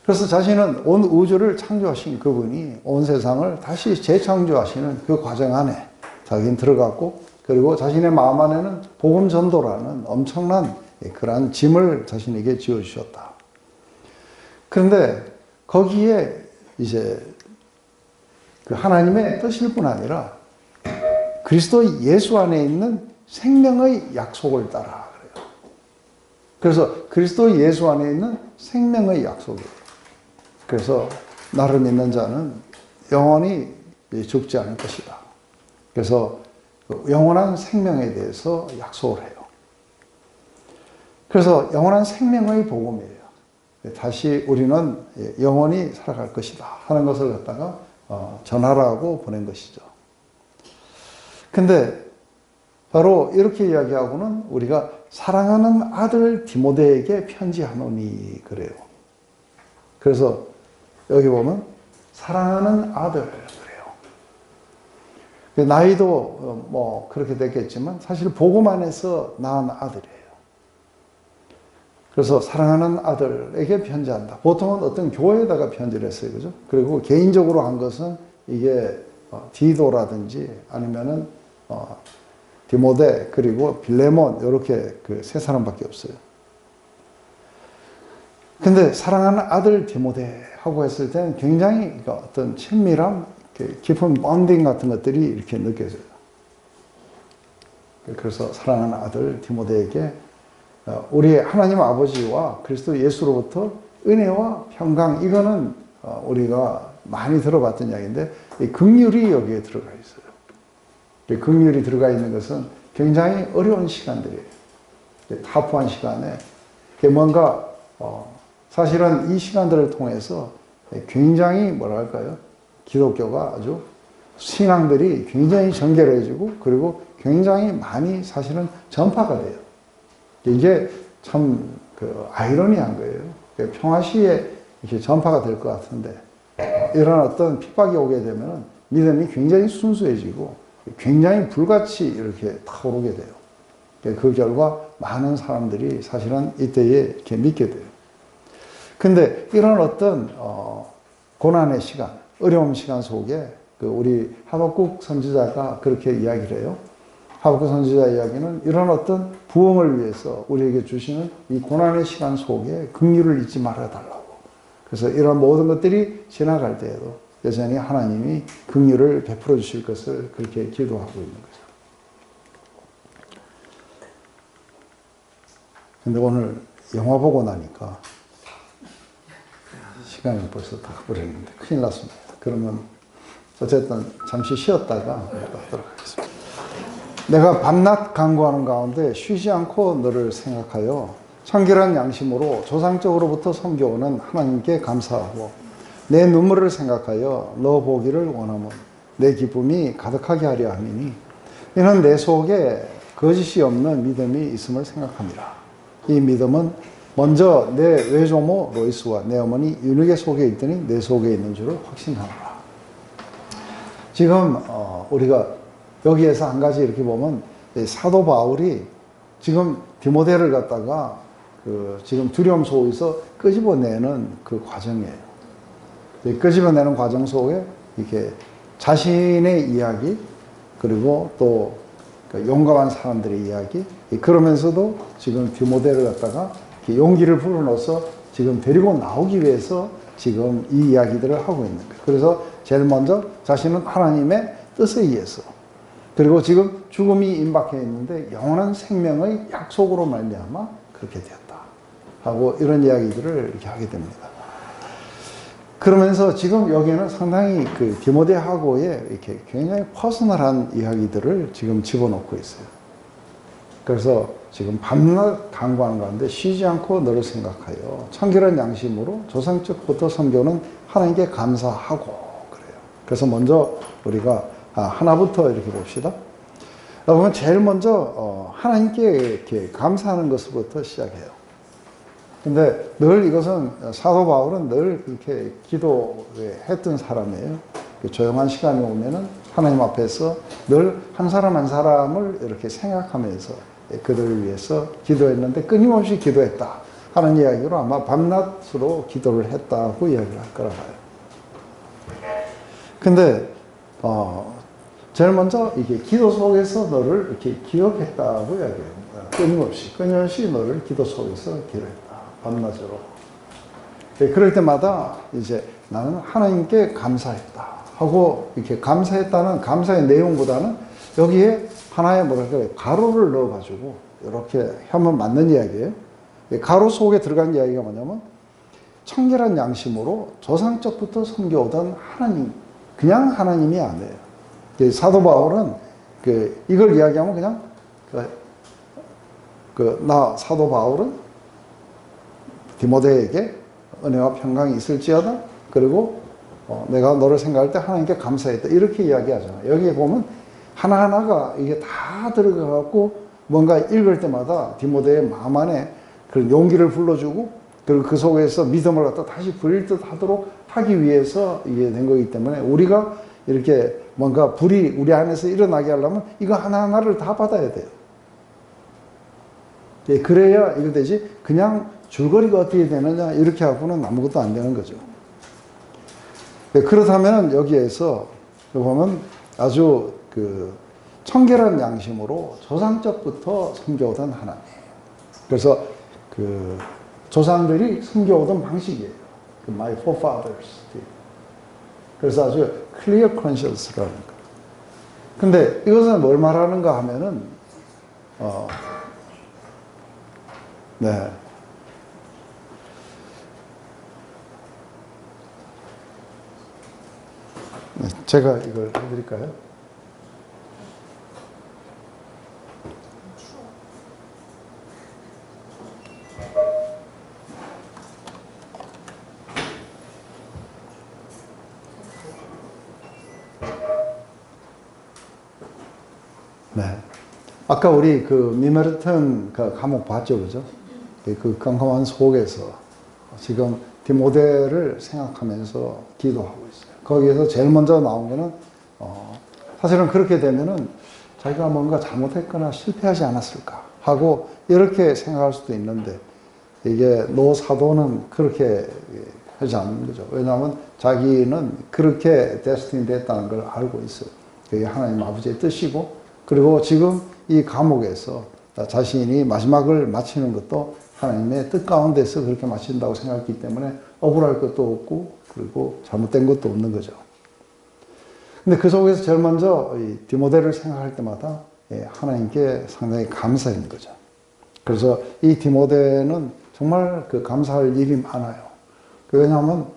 그래서 자신은 온 우주를 창조하신 그분이 온 세상을 다시 재창조하시는 그 과정 안에 자기는 들어갔고 그리고 자신의 마음 안에는 복음 전도라는 엄청난 그러한 짐을 자신에게 지어주셨다. 그런데 거기에 이제 그 하나님의 뜻일 뿐 아니라 그리스도 예수 안에 있는 생명의 약속을 따라 그래요. 그래서 그리스도 예수 안에 있는 생명의 약속이에요. 그래서 나를 믿는 자는 영원히 죽지 않을 것이다. 그래서 영원한 생명에 대해서 약속을 해요. 그래서 영원한 생명의 복음이에요. 다시 우리는 영원히 살아갈 것이다 하는 것을 갖다가 전하라고 보낸 것이죠. 근데 바로 이렇게 이야기하고는 우리가 사랑하는 아들 디모데에게 편지하노니 그래요. 그래서 여기 보면 사랑하는 아들 그래요. 나이도 뭐 그렇게 됐겠지만 사실 복음 안에서 낳은 아들이에요. 그래서 사랑하는 아들에게 편지한다. 보통은 어떤 교회에다가 편지를 했어요. 그죠? 그리고 개인적으로 한 것은 이게 디도라든지 아니면은 디모데 그리고 빌레몬 이렇게 그 세 사람밖에 없어요. 근데 사랑하는 아들 디모데 하고 했을 때는 굉장히 어떤 친밀함, 깊은 본딩 같은 것들이 이렇게 느껴져요. 그래서 사랑하는 아들 디모데에게 우리 하나님 아버지와 그리스도 예수로부터 은혜와 평강 이거는 우리가 많이 들어봤던 이야기인데 이 긍휼이 여기에 들어가 있어요. 이 긍휼이 들어가 있는 것은 굉장히 어려운 시간들이에요. 타프한 시간에 뭔가 사실은 이 시간들을 통해서 굉장히 뭐랄까요? 기독교가 아주 신앙들이 굉장히 정결해지고 그리고 굉장히 많이 사실은 전파가 돼요. 이게 참 아이러니한 거예요. 평화시에 이렇게 전파가 될 것 같은데 이런 어떤 핍박이 오게 되면 믿음이 굉장히 순수해지고 굉장히 불같이 이렇게 타오르게 돼요. 그 결과 많은 사람들이 사실은 이때에 이렇게 믿게 돼요. 근데 이런 어떤 고난의 시간, 어려운 시간 속에 우리 하박국 선지자가 그렇게 이야기를 해요. 하박국 선지자 이야기는 이런 어떤 부흥을 위해서 우리에게 주시는 이 고난의 시간 속에 긍휼을 잊지 말아달라고. 그래서 이런 모든 것들이 지나갈 때에도 여전히 하나님이 긍휼을 베풀어 주실 것을 그렇게 기도하고 있는 거죠. 근데 오늘 영화 보고 나니까 시간이 벌써 다 버렸는데 큰일 났습니다. 그러면 어쨌든 잠시 쉬었다가 하도록 하겠습니다. 내가 밤낮 간구하는 가운데 쉬지 않고 너를 생각하여 청결한 양심으로 조상적으로부터 섬겨오는 하나님께 감사하고 내 눈물을 생각하여 너 보기를 원하면 내 기쁨이 가득하게 하려 함이니 이는 내 속에 거짓이 없는 믿음이 있음을 생각합니다. 이 믿음은 먼저 내 외조모 로이스와 내 어머니 유느게 속에 있더니 내 속에 있는 줄을 확신하노라. 지금 우리가 여기에서 한 가지 이렇게 보면 사도 바울이 지금 디모데를 갖다가 지금 두려움 속에서 끄집어내는 그 과정이에요. 끄집어내는 과정 속에 이렇게 자신의 이야기 그리고 또 용감한 사람들의 이야기 그러면서도 지금 디모데를 갖다가 용기를 불어넣어서 지금 데리고 나오기 위해서 지금 이 이야기들을 하고 있는 거예요. 그래서 제일 먼저 자신은 하나님의 뜻에 의해서, 그리고 지금 죽음이 임박해 있는데 영원한 생명의 약속으로 말미암아 그렇게 되었다 하고 이런 이야기들을 이렇게 하게 됩니다. 그러면서 지금 여기에는 상당히 그 디모데하고의 이렇게 굉장히 퍼스널한 이야기들을 지금 집어넣고 있어요. 그래서 지금 밤낮 간구하는 가운데 쉬지 않고 너를 생각하여 청결한 양심으로 조상적부터 섬겨오는 하나님께 감사하고 그래요. 그래서 먼저 우리가 하나부터 이렇게 봅시다. 그러면 제일 먼저 하나님께 이렇게 감사하는 것부터 시작해요. 근데 늘 이것은 사도 바울은 늘 그렇게 기도했던 사람이에요. 조용한 시간이 오면은 하나님 앞에서 늘 한 사람 한 사람을 이렇게 생각하면서 그들을 위해서 기도했는데 끊임없이 기도했다 하는 이야기로 아마 밤낮으로 기도를 했다고 이야기를 할 거라 봐요. 근데 제일 먼저 이게 기도 속에서 너를 이렇게 기억했다고 이야기해요. 끊임없이 너를 기도 속에서 기도했다. 밤낮으로. 그럴 때마다 이제 나는 하나님께 감사했다 하고 이렇게 감사했다는 감사의 내용보다는 여기에 하나의 뭐랄까요 가로를 넣어가지고 이렇게 하면 맞는 이야기예요. 가로 속에 들어간 이야기가 뭐냐면 청결한 양심으로 조상적부터 섬겨오던 하나님, 그냥 하나님이 아니에요. 사도 바울은 이걸 이야기하면 그냥 나 사도 바울은 디모데에게 은혜와 평강이 있을지어다. 그리고 내가 너를 생각할 때 하나님께 감사했다. 이렇게 이야기하잖아요. 여기에 보면 하나하나가 이게 다 들어가갖고 뭔가 읽을 때마다 디모데의 마음 안에 그런 용기를 불러주고 그리고 그 속에서 믿음을 갖다 다시 부릴 듯 하도록 하기 위해서 이게 된 거기 때문에 우리가 이렇게 뭔가 불이 우리 안에서 일어나게 하려면 이거 하나하나를 다 받아야 돼요. 그래야 이거 되지. 그냥 줄거리가 어떻게 되느냐 이렇게 하고는 아무것도 안 되는 거죠. 그렇다면 여기에서 보면 아주 청결한 양심으로 조상적부터 섬겨오던 하나님. 그래서 조상들이 섬겨오던 방식이에요. My forefathers. 그래서 아주 clear conscience라는 거. 근데 이것은 뭘 말하는가 하면은 네. 제가 이걸 해드릴까요? 네. 아까 우리 미메르턴 과목 봤죠, 그죠? 그 깜깜한 속에서 지금 디모데를 생각하면서 기도하고 있어요. 거기에서 제일 먼저 나온 거는 사실은 그렇게 되면은 자기가 뭔가 잘못했거나 실패하지 않았을까 하고 이렇게 생각할 수도 있는데 이게 노 사도는 그렇게 하지 않는 거죠. 왜냐하면 자기는 그렇게 데스티니 됐다는 걸 알고 있어요. 그게 하나님 아버지의 뜻이고 그리고 지금 이 감옥에서 자신이 마지막을 마치는 것도 하나님의 뜻 가운데서 그렇게 마친다고 생각했기 때문에 억울할 것도 없고 그리고 잘못된 것도 없는 거죠. 근데 그 속에서 제일 먼저 이 디모데를 생각할 때마다 하나님께 상당히 감사인 거죠. 그래서 이 디모데는 정말 감사할 일이 많아요. 왜냐하면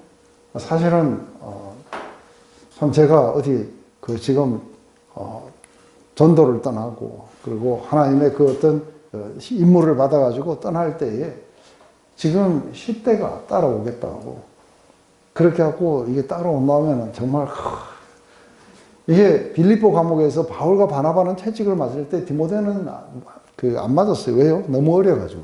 사실은 참 제가 어디 지금 전도를 떠나고 그리고 하나님의 어떤 임무를 받아가지고 떠날 때에 지금 10대가 따라오겠다고 그렇게 하고 이게 따라온다면 정말 이게 빌립보 감옥에서 바울과 바나바는 채찍을 맞을 때 디모데는 안 맞았어요. 왜요? 너무 어려가지고.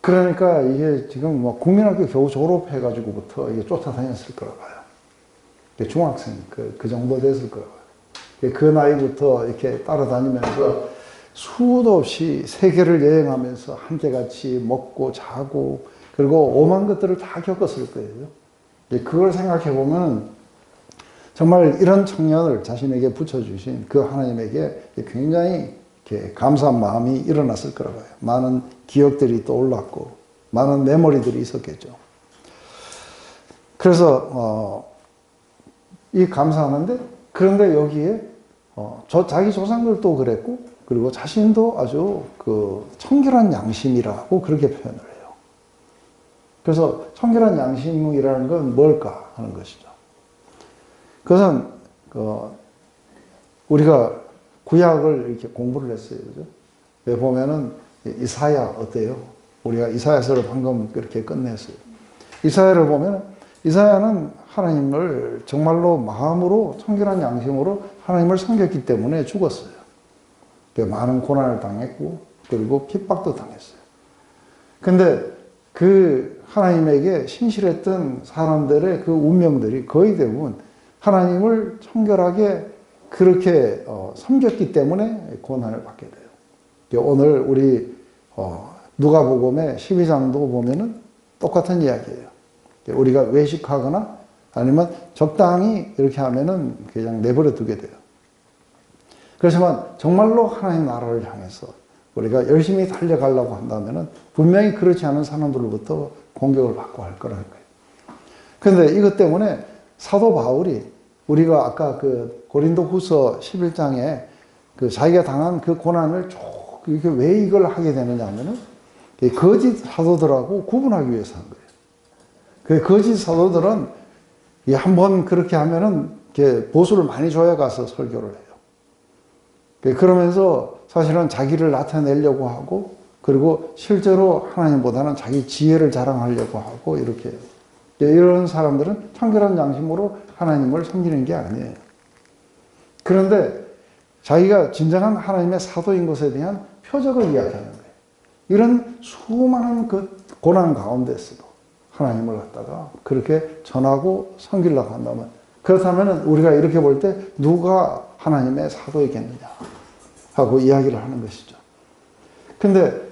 그러니까 이게 지금 국민학교 겨우 졸업해가지고부터 이게 쫓아다녔을 거라 봐요. 중학생 그 정도 됐을 거라 봐요. 그 나이부터 이렇게 따라다니면서 수도 없이 세계를 여행하면서 함께 같이 먹고 자고 그리고 오만 것들을 다 겪었을 거예요. 그걸 생각해 보면 정말 이런 청년을 자신에게 붙여주신 그 하나님에게 굉장히 이렇게 감사한 마음이 일어났을 거라고 해요. 많은 기억들이 떠올랐고 많은 메모리들이 있었겠죠. 그래서 이 감사하는데, 그런데 여기에 자기 조상들도 그랬고, 그리고 자신도 아주 그 청결한 양심이라고 그렇게 표현을 해요. 그래서 청결한 양심이라는 건 뭘까 하는 것이죠. 그것은 우리가 구약을 이렇게 공부를 했어요, 그죠? 여기 보면은 이사야 어때요? 우리가 이사야서를 방금 그렇게 끝냈어요. 이사야를 보면 이사야는 하나님을 정말로 마음으로 청결한 양심으로 하나님을 섬겼기 때문에 죽었어요. 많은 고난을 당했고 그리고 핍박도 당했어요. 근데 그 하나님에게 신실했던 사람들의 그 운명들이 거의 대부분 하나님을 청결하게 그렇게 섬겼기 때문에 고난을 받게 돼요. 오늘 우리 누가복음의 12장도 보면은 똑같은 이야기예요. 우리가 외식하거나 아니면 적당히 이렇게 하면은 그냥 내버려 두게 돼요. 그렇지만 정말로 하나님 나라를 향해서 우리가 열심히 달려가려고 한다면은 분명히 그렇지 않은 사람들로부터 공격을 받고 할 거라는 거예요. 그런데 이것 때문에 사도 바울이 우리가 아까 그 고린도후서 11장에 그 자기가 당한 그 고난을 쭉 이렇게 왜 이걸 하게 되느냐 하면은 거짓 사도들하고 구분하기 위해서 한 거예요. 그 거짓 사도들은 한번 그렇게 하면은 보수를 많이 줘야 가서 설교를 해요. 그러면서 사실은 자기를 나타내려고 하고 그리고 실제로 하나님보다는 자기 지혜를 자랑하려고 하고 이렇게 해요. 이런 사람들은 청결한 양심으로 하나님을 섬기는 게 아니에요. 그런데 자기가 진정한 하나님의 사도인 것에 대한 표적을 이야기하는 거예요. 이런 수많은 그 고난 가운데서도 하나님을 갖다가 그렇게 전하고 섬기려고 한다면, 그렇다면 우리가 이렇게 볼 때 누가 하나님의 사도이겠느냐 하고 이야기를 하는 것이죠. 근데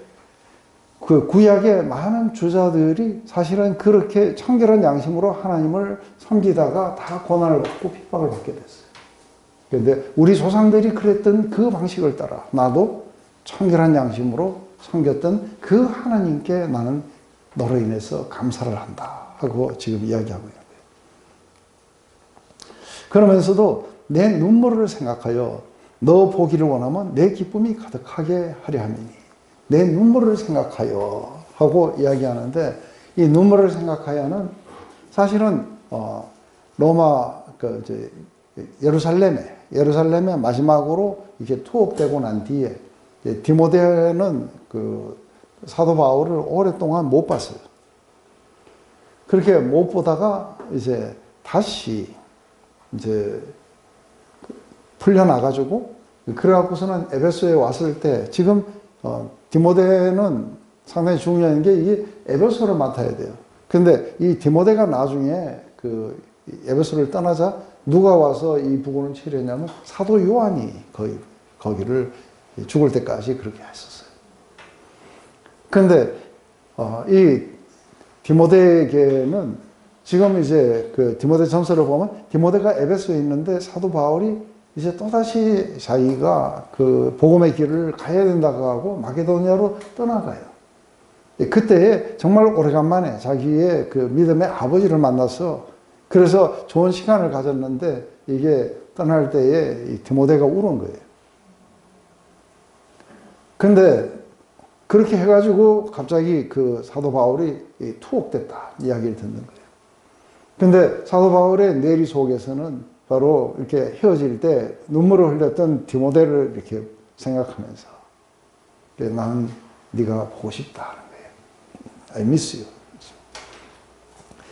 그 구약의 많은 주자들이 사실은 그렇게 청결한 양심으로 하나님을 섬기다가 다 고난을 받고 핍박을 받게 됐어요. 그런데 우리 조상들이 그랬던 그 방식을 따라 나도 청결한 양심으로 섬겼던 그 하나님께 나는 너로 인해서 감사를 한다 하고 지금 이야기하고 있는 거예요. 그러면서도 내 눈물을 생각하여 너 보기를 원하면 내 기쁨이 가득하게 하려 함이니 내 눈물을 생각하여 하고 이야기하는데, 이 눈물을 생각하여는 사실은 로마 예루살렘에 마지막으로 이렇게 투옥되고 난 뒤에 디모데는 그 사도 바울을 오랫동안 못 봤어요. 그렇게 못 보다가 이제 다시 이제 풀려나가지고, 그래갖고서는 에베소에 왔을 때 지금 디모데는 상당히 중요한 게 이 에베소를 맡아야 돼요. 근데 이 디모데가 나중에 그 에베소를 떠나자 누가 와서 이 부분을 치료했냐면 사도 요한이 거기를 죽을 때까지 그렇게 했었어요. 근데 이 디모데에게는 지금 이제 그 디모데 전서를 보면 디모데가 에베소에 있는데 사도 바울이 이제 또다시 자기가 그 복음의 길을 가야 된다고 하고 마게도니아로 떠나가요. 그때에 정말 오래간만에 자기의 그 믿음의 아버지를 만나서 그래서 좋은 시간을 가졌는데 이게 떠날 때에 이 디모데가 울은 거예요. 근데 그렇게 해가지고 갑자기 그 사도 바울이 투옥됐다 이야기를 듣는 거예요. 근데 사도 바울의 뇌리 속에서는 바로 이렇게 헤어질 때 눈물을 흘렸던 디모데를 이렇게 생각하면서 나는 네가 보고 싶다 하는 거예요. I miss you.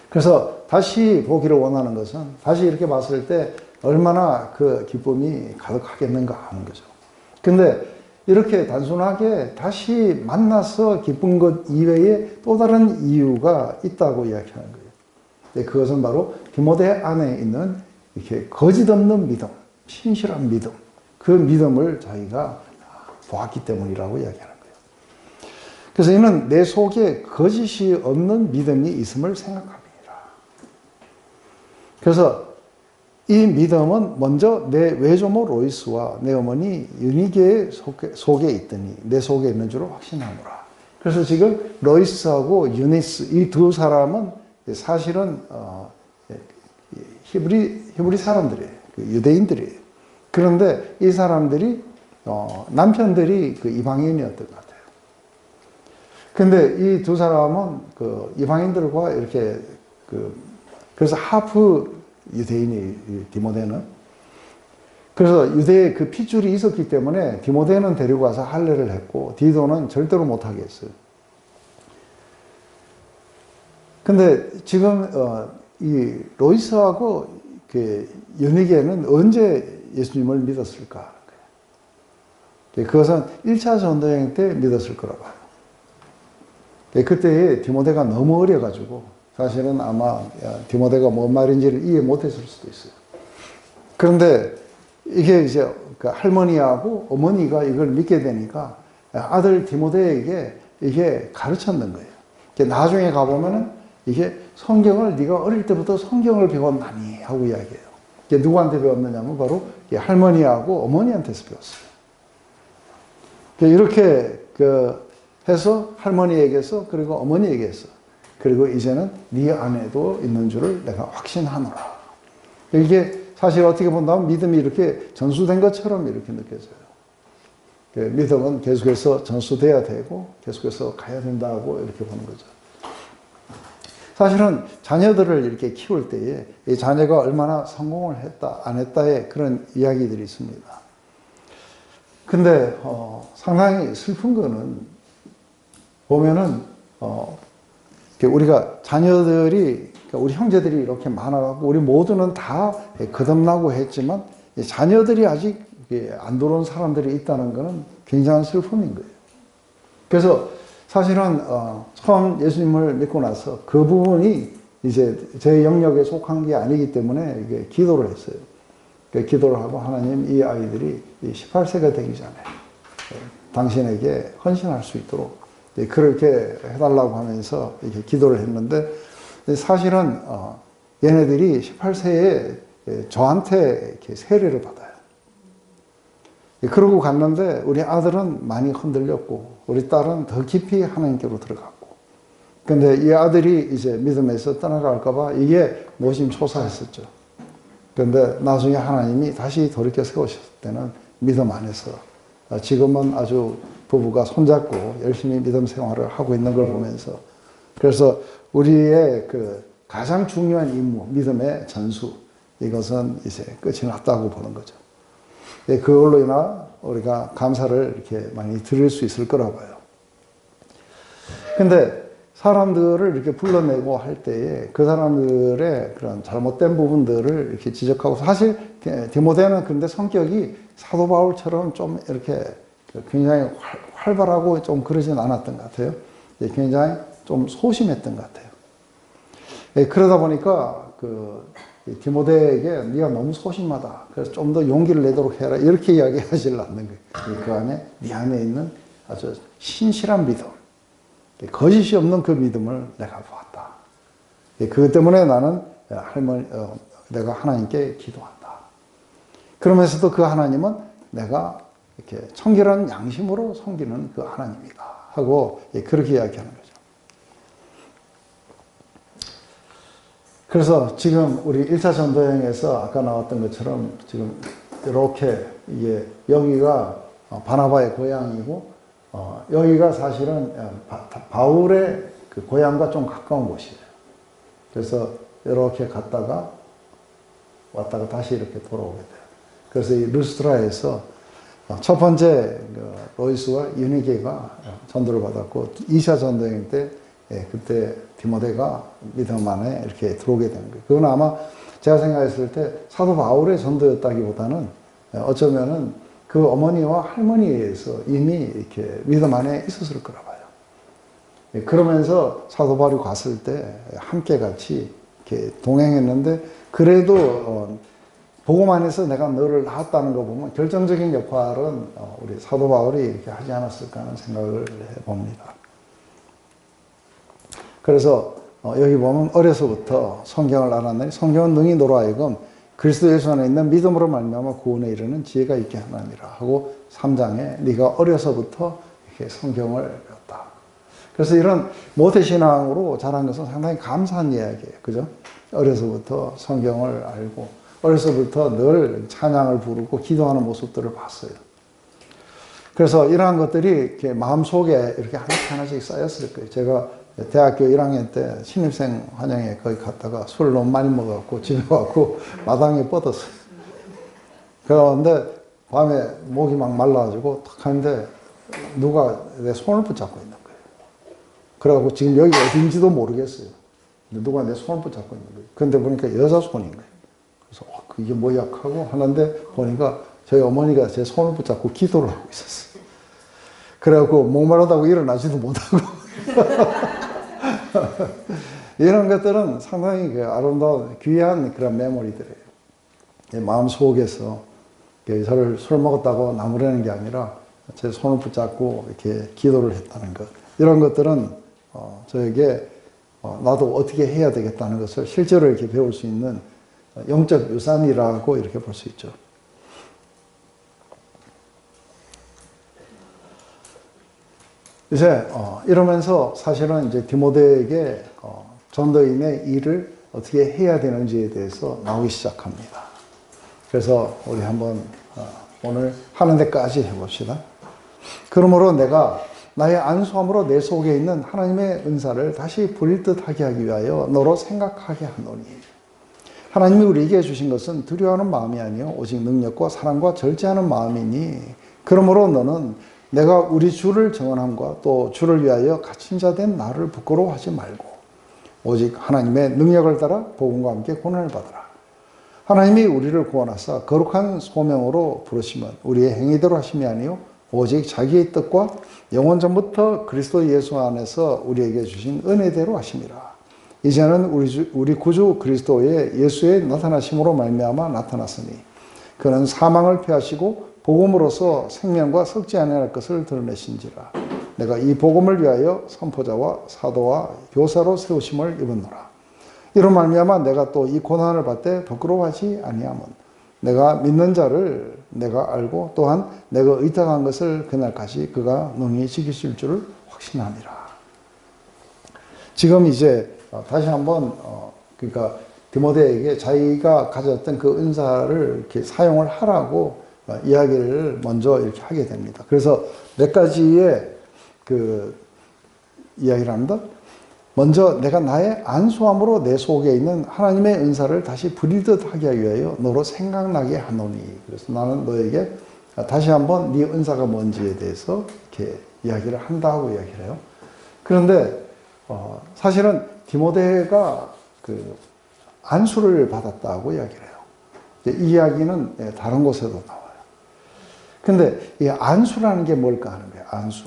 그래서 다시 보기를 원하는 것은 다시 이렇게 봤을 때 얼마나 그 기쁨이 가득하겠는가 하는 거죠. 근데 이렇게 단순하게 다시 만나서 기쁜 것 이외에 또 다른 이유가 있다고 이야기하는 거예요. 그것은 바로 디모데 안에 있는 이렇게 거짓 없는 믿음, 신실한 믿음, 그 믿음을 자기가 보았기 때문이라고 이야기하는 거예요. 그래서 이는 내 속에 거짓이 없는 믿음이 있음을 생각합니다. 그래서 이 믿음은 먼저 내 외조모 로이스와 내 어머니 유니게의 속에 있더니 내 속에 있는 줄을 확신하노라. 그래서 지금 로이스하고 유니스 이 두 사람은 사실은 히브리 사람들이에요. 그 유대인들이에요. 그런데 이 사람들이 남편들이 그 이방인이었던 것 같아요. 근데 이 두 사람은 그 이방인들과 이렇게 그래서 하프 유대인이 디모데는. 그래서 유대의 그 핏줄이 있었기 때문에 디모데는 데리고 가서 할례를 했고 디도는 절대로 못하게 했어요. 근데 지금 이 로이스하고 그 연희계는 언제 예수님을 믿었을까? 그것은 1차 전도여행 때 믿었을 거라고 봐요. 그때 디모데가 너무 어려가지고 사실은 아마 디모데가 뭔 말인지를 이해 못했을 수도 있어요. 그런데 이게 이제 그 할머니하고 어머니가 이걸 믿게 되니까 아들 디모데에게 이게 가르쳤는 거예요. 나중에 가보면은 이게 성경을 네가 어릴 때부터 성경을 배웠나니 하고 이야기해요. 누구한테 배웠느냐면 바로 할머니하고 어머니한테서 배웠어요. 이렇게 해서 할머니에게서 그리고 어머니에게서 그리고 이제는 네 안에도 있는 줄을 내가 확신하노라. 이게 사실 어떻게 본다면 믿음이 이렇게 전수된 것처럼 이렇게 느껴져요. 믿음은 계속해서 전수돼야 되고 계속해서 가야 된다고 이렇게 보는 거죠. 사실은 자녀들을 이렇게 키울 때에 이 자녀가 얼마나 성공을 했다 안 했다의 그런 이야기들이 있습니다. 근데 상당히 슬픈 거는 보면은 우리가 자녀들이 우리 형제들이 이렇게 많아가고 우리 모두는 다 거듭나고 했지만 자녀들이 아직 안 들어온 사람들이 있다는 것은 굉장한 슬픔인 거예요. 그래서 사실은 처음 예수님을 믿고 나서 그 부분이 이제 제 영역에 속한 게 아니기 때문에 이게 기도를 했어요. 기도를 하고 하나님 이 아이들이 18세가 되기 전에 당신에게 헌신할 수 있도록 그렇게 해달라고 하면서 이렇게 기도를 했는데 사실은 얘네들이 18세에 저한테 이렇게 세례를 받아요. 그러고 갔는데 우리 아들은 많이 흔들렸고 우리 딸은 더 깊이 하나님께로 들어갔고 근데 이 아들이 이제 믿음에서 떠나갈까봐 이게 노심초사했었죠. 그런데 나중에 하나님이 다시 돌이켜 세우셨을 때는 믿음 안에서 지금은 아주 부부가 손잡고 열심히 믿음 생활을 하고 있는 걸 보면서 그래서 우리의 그 가장 중요한 임무, 믿음의 전수 이것은 이제 끝이 났다고 보는 거죠. 그걸로 인하 우리가 감사를 이렇게 많이 드릴 수 있을 거라고 봐요. 근데 사람들을 이렇게 불러내고 할 때에 그 사람들의 그런 잘못된 부분들을 이렇게 지적하고 사실 디모데는 근데 성격이 사도 바울처럼 좀 이렇게 굉장히 활발하고 좀 그러진 않았던 것 같아요. 굉장히 좀 소심했던 것 같아요. 그러다 보니까 디모데에게 네가 너무 소심하다. 그래서 좀 더 용기를 내도록 해라. 이렇게 이야기하지를 않는 거예요. 그 안에 네 안에 있는 아주 신실한 믿음, 거짓이 없는 그 믿음을 내가 보았다. 그것 때문에 나는 내가 하나님께 기도한다. 그러면서도 그 하나님은 내가 이렇게 청결한 양심으로 섬기는 그 하나님이다 하고 그렇게 이야기하는 거죠. 그래서 지금 우리 1차 전도여행에서 아까 나왔던 것처럼 지금 이렇게 이게 여기가 바나바의 고향이고 여기가 사실은 바울의 그 고향과 좀 가까운 곳이에요. 그래서 이렇게 갔다가 왔다가 다시 이렇게 돌아오게 돼요. 그래서 이 루스트라에서 첫 번째 로이스와 유니게가 전도를 받았고 2차 전도여행 때 그때 디모데가 믿음 안에 이렇게 들어오게 되는 거예요. 그건 아마 제가 생각했을 때 사도 바울의 전도였다기보다는 어쩌면은 그 어머니와 할머니에 의해서 이미 이렇게 믿음 안에 있었을 거라 봐요. 그러면서 사도 바울이 갔을 때 함께 같이 이렇게 동행했는데 그래도 복음 안에서 내가 너를 낳았다는 거 보면 결정적인 역할은 우리 사도 바울이 이렇게 하지 않았을까 하는 생각을 해봅니다. 그래서 여기 보면 어려서부터 성경을 알았느니 성경은 능히 너로 하여금 그리스도 예수 안에 있는 믿음으로 말미암아 구원에 이르는 지혜가 있게 하나니라 하고 3장에 네가 어려서부터 이렇게 성경을 배웠다. 그래서 이런 모태신앙으로 자란 것은 상당히 감사한 이야기예요. 그죠? 어려서부터 성경을 알고, 어려서부터 늘 찬양을 부르고 기도하는 모습들을 봤어요. 그래서 이러한 것들이 이렇게 마음속에 이렇게 하나씩 쌓였을 거예요. 제가 대학교 1학년 때 신입생 환영회 거기 갔다가 술을 너무 많이 먹어갖고 집에 와갖고 마당에 뻗었어요. 그런데 밤에 목이 막 말라가지고 탁 하는데 누가 내 손을 붙잡고 있는 거예요. 그래갖고 지금 여기 어딘지도 모르겠어요. 누가 내 손을 붙잡고 있는 거예요. 근데 보니까 여자 손인 거예요. 그래서 이게 뭐야 하고 하는데 보니까 저희 어머니가 제 손을 붙잡고 기도를 하고 있었어요. 그래갖고 목마르다고 일어나지도 못하고 이런 것들은 상당히 그 아름다운 귀한 그런 메모리들이에요. 마음 속에서 저를 술 먹었다고 나무라는 게 아니라 제 손을 붙잡고 이렇게 기도를 했다는 것, 이런 것들은 저에게 나도 어떻게 해야 되겠다는 것을 실제로 이렇게 배울 수 있는 영적 유산이라고 이렇게 볼 수 있죠. 이제 이러면서 사실은 이제 디모데에게 전도인의 일을 어떻게 해야 되는지에 대해서 나오기 시작합니다. 그래서 우리 한번 오늘 하는 데까지 해봅시다. 그러므로 내가 나의 안수함으로 내 속에 있는 하나님의 은사를 다시 부릴 듯하게 하기 위하여 너로 생각하게 하노니, 하나님이 우리에게 주신 것은 두려워하는 마음이 아니요 오직 능력과 사랑과 절제하는 마음이니, 그러므로 너는 내가 우리 주를 정언함과 또 주를 위하여 갇힌 자 된 나를 부끄러워하지 말고 오직 하나님의 능력을 따라 복음과 함께 고난을 받으라. 하나님이 우리를 구원하사 거룩한 소명으로 부르시면 우리의 행위대로 하심이 아니요 오직 자기의 뜻과 영원 전부터 그리스도 예수 안에서 우리에게 주신 은혜대로 하심이라. 이제는 우리 구주 그리스도의 예수의 나타나심으로 말미암아 나타났으니 그는 사망을 패하시고 복음으로써 생명과 썩지 아니할 것을 드러내신지라. 내가 이 복음을 위하여 선포자와 사도와 교사로 세우심을 입었노라. 이로 말미암아 내가 또 이 고난을 받되 부끄러워하지 아니함은 내가 믿는 자를 내가 알고 또한 내가 의탁한 것을 그날까지 그가 능히 지키실 줄을 확신함이라. 지금 이제 다시 한번 그러니까 디모데에게 자기가 가졌던 그 은사를 이렇게 사용을 하라고 이야기를 먼저 이렇게 하게 됩니다. 그래서 몇 가지의 그 이야기를 합니다. 먼저 내가 나의 안수함으로 내 속에 있는 하나님의 은사를 다시 부리듯 하게 하기 위하여 너로 생각나게 하노니. 그래서 나는 너에게 다시 한번 네 은사가 뭔지에 대해서 이렇게 이야기를 한다고 이야기를 해요. 그런데 사실은 디모데가 그 안수를 받았다고 이야기를 해요. 이 이야기는 다른 곳에도 나와요. 근데 이 안수라는 게 뭘까 하는 거예요. 안수.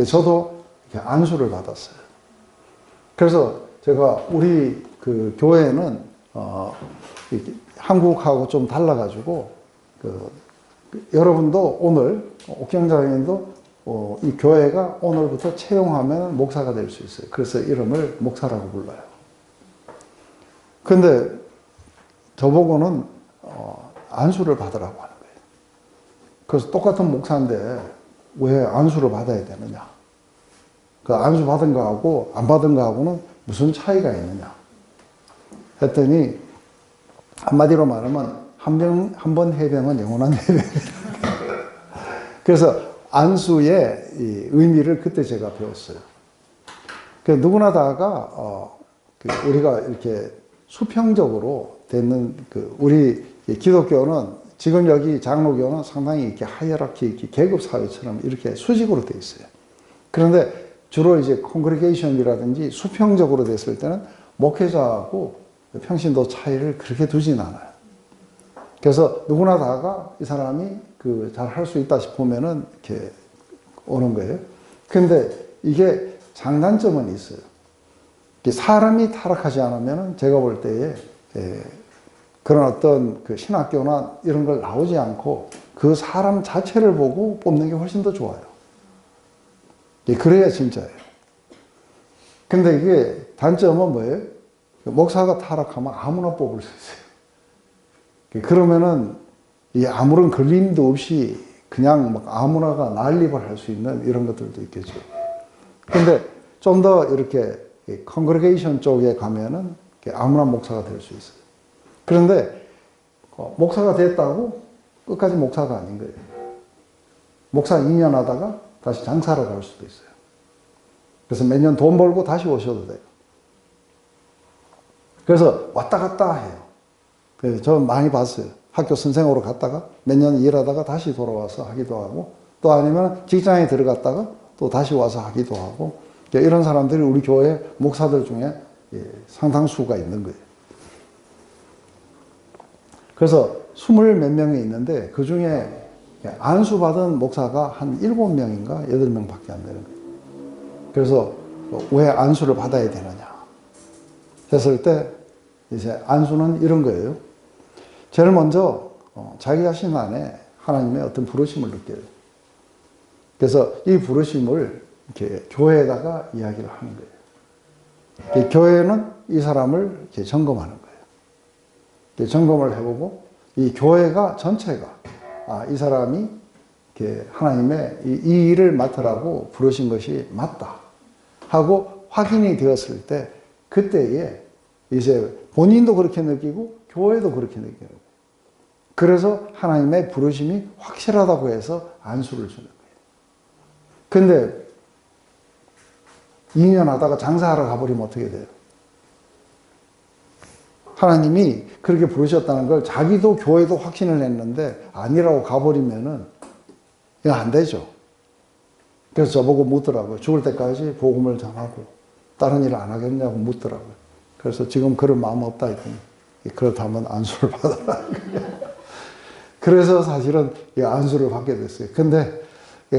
저도 안수를 받았어요. 그래서 제가 우리 그 교회는 한국하고 좀 달라가지고 여러분도 오늘 옥경장님도 이 교회가 오늘부터 채용하면 목사가 될 수 있어요. 그래서 이름을 목사라고 불러요. 근데 저보고는 안수를 받으라고 하는 거예요. 그래서 똑같은 목사인데 왜 안수를 받아야 되느냐? 그 안수 받은 거하고 안 받은 거하고는 무슨 차이가 있느냐? 했더니 한마디로 말하면 한 번 해병은 영원한 해병이다. 그래서 안수의 이 의미를 그때 제가 배웠어요. 누구나 다가 우리가 이렇게 수평적으로 되는 우리 기독교는 지금 여기 장로교는 상당히 이렇게 하이어라키 이렇게 계급 사회처럼 이렇게 수직으로 되어 있어요. 그런데 주로 이제 콩그리게이션이라든지 수평적으로 됐을 때는 목회자하고 평신도 차이를 그렇게 두진 않아요. 그래서 누구나 다가 이 사람이 잘 할 수 있다 싶으면은 이렇게 오는 거예요. 근데 이게 장단점은 있어요. 사람이 타락하지 않으면은 제가 볼 때에 그런 어떤 신학교나 이런 걸 나오지 않고 그 사람 자체를 보고 뽑는 게 훨씬 더 좋아요. 그래야 진짜예요. 근데 이게 단점은 뭐예요? 목사가 타락하면 아무나 뽑을 수 있어요. 그러면은 아무런 걸림도 없이 그냥 막 아무나가 난립을 할 수 있는 이런 것들도 있겠죠. 근데 좀 더 이렇게 컨그레게이션 쪽에 가면은 아무나 목사가 될 수 있어요. 그런데 목사가 됐다고 끝까지 목사가 아닌 거예요. 목사 2년 하다가 다시 장사로 갈 수도 있어요. 그래서 몇 년 돈 벌고 다시 오셔도 돼요. 그래서 왔다 갔다 해요. 그래서 저 많이 봤어요. 학교 선생으로 갔다가 몇 년 일하다가 다시 돌아와서 하기도 하고, 또 아니면 직장에 들어갔다가 또 다시 와서 하기도 하고, 이런 사람들이 우리 교회 목사들 중에 상당수가 있는 거예요. 그래서 20 몇 명이 있는데 그 중에 안수받은 목사가 한 7명인가 8명밖에 안 되는 거예요. 그래서 왜 안수를 받아야 되느냐 했을 때 이제 안수는 이런 거예요. 제일 먼저 자기 자신 안에 하나님의 어떤 부르심을 느껴요. 그래서 이 부르심을 이렇게 교회에다가 이야기를 하는 거예요. 교회는 이 사람을 이렇게 점검하는 거예요. 점검을 해보고 이 교회가 전체가 이 사람이 이렇게 하나님의 이 일을 맡으라고 부르신 것이 맞다 하고 확인이 되었을 때 그때에 이제 본인도 그렇게 느끼고 교회도 그렇게 느끼는 거예요. 그래서 하나님의 부르심이 확실하다고 해서 안수를 주는 거예요. 근데 2년 하다가 장사하러 가버리면 어떻게 돼요? 하나님이 그렇게 부르셨다는 걸 자기도 교회도 확신을 했는데 아니라고 가버리면은 이거 안 되죠. 그래서 저보고 묻더라고요. 죽을 때까지 복음을 전하고 다른 일을 안 하겠냐고 묻더라고요. 그래서 지금 그런 마음 없다 했더니 그렇다면 안수를 받아라. 그래서 사실은 안수를 받게 됐어요. 근데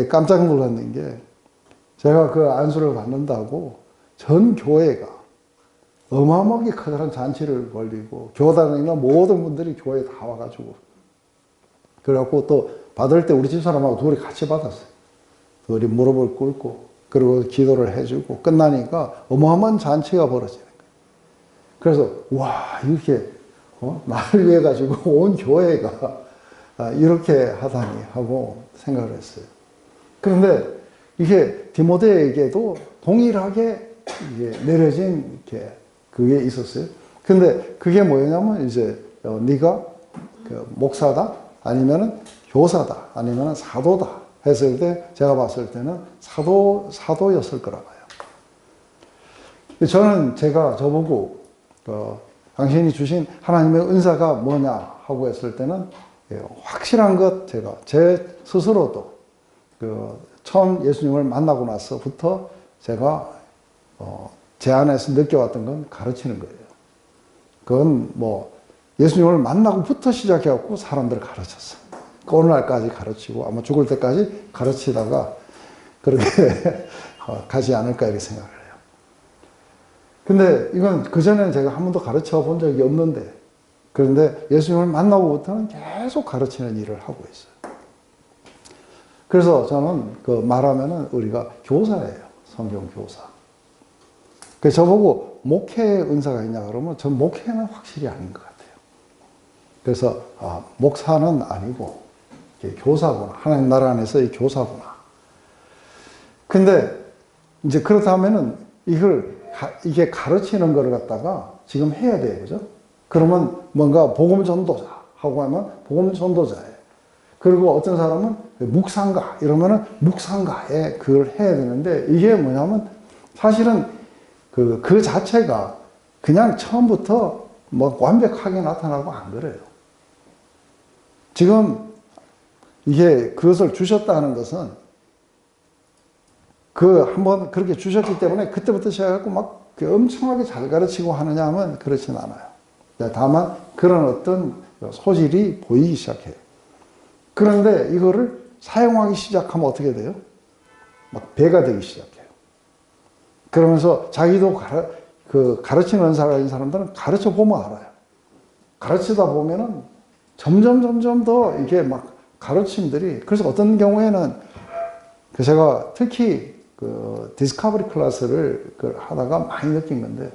깜짝 놀랐는 게 제가 그 안수를 받는다고 전 교회가 어마어마하게 커다란 잔치를 벌리고 교단에 있는 모든 분들이 교회에 다 와가지고 그래갖고 또 받을 때 우리 집사람하고 둘이 같이 받았어요. 둘이 무릎을 꿇고 그리고 기도를 해주고 끝나니까 어마어마한 잔치가 벌어지는 거예요. 그래서 와 이렇게 나를 위해 가지고 온 교회가 이렇게 하다니 하고 생각을 했어요. 그런데 이게 디모데에게도 동일하게 내려진 그게 있었어요. 근데 그게 뭐냐면 이제 네가 목사다 아니면은 교사다 아니면은 사도다 했을 때 제가 봤을 때는 사도였을 거라 봐요. 저는 제가 저보고 당신이 주신 하나님의 은사가 뭐냐 하고 했을 때는 확실한 것 제가 제 스스로도 처음 예수님을 만나고 나서부터 제가 제 안에서 느껴왔던 건 가르치는 거예요. 그건 뭐 예수님을 만나고부터 시작해갖고 사람들을 가르쳤어. 오늘날까지 가르치고 아마 죽을 때까지 가르치다가 그렇게 가지 않을까 이렇게 생각을 해요. 근데 이건 그전에는 제가 한 번도 가르쳐 본 적이 없는데 그런데 예수님을 만나고부터는 계속 가르치는 일을 하고 있어요. 그래서 저는 말하면은 우리가 교사예요. 성경 교사. 그래서 저보고 목회의 은사가 있냐 그러면 전 목회는 확실히 아닌 것 같아요. 그래서 목사는 아니고 교사구나. 하나님 나라 안에서의 교사구나. 근데 이제 그렇다면은 이게 가르치는 거를 갖다가 지금 해야 돼요. 그죠? 그러면 뭔가 복음 전도자 하고 하면 복음 전도자예요. 그리고 어떤 사람은 묵상가 이러면은 묵상가에 그걸 해야 되는데 이게 뭐냐면 사실은 그 자체가 그냥 처음부터 뭐 완벽하게 나타나고 안 그래요. 지금 이게 그것을 주셨다는 것은 한번 그렇게 주셨기 때문에 그때부터 시작해갖고 막 엄청나게 잘 가르치고 하느냐 하면 그렇진 않아요. 다만 그런 어떤 소질이 보이기 시작해요. 그런데 이거를 사용하기 시작하면 어떻게 돼요? 막 배가 되기 시작해요. 그러면서 자기도 가르치는 은사가 있는 사람들은 가르쳐 보면 알아요. 가르치다 보면은 점점 더 이게 막 가르침들이, 그래서 어떤 경우에는 제가 특히 디스커버리 클래스를 하다가 많이 느낀 건데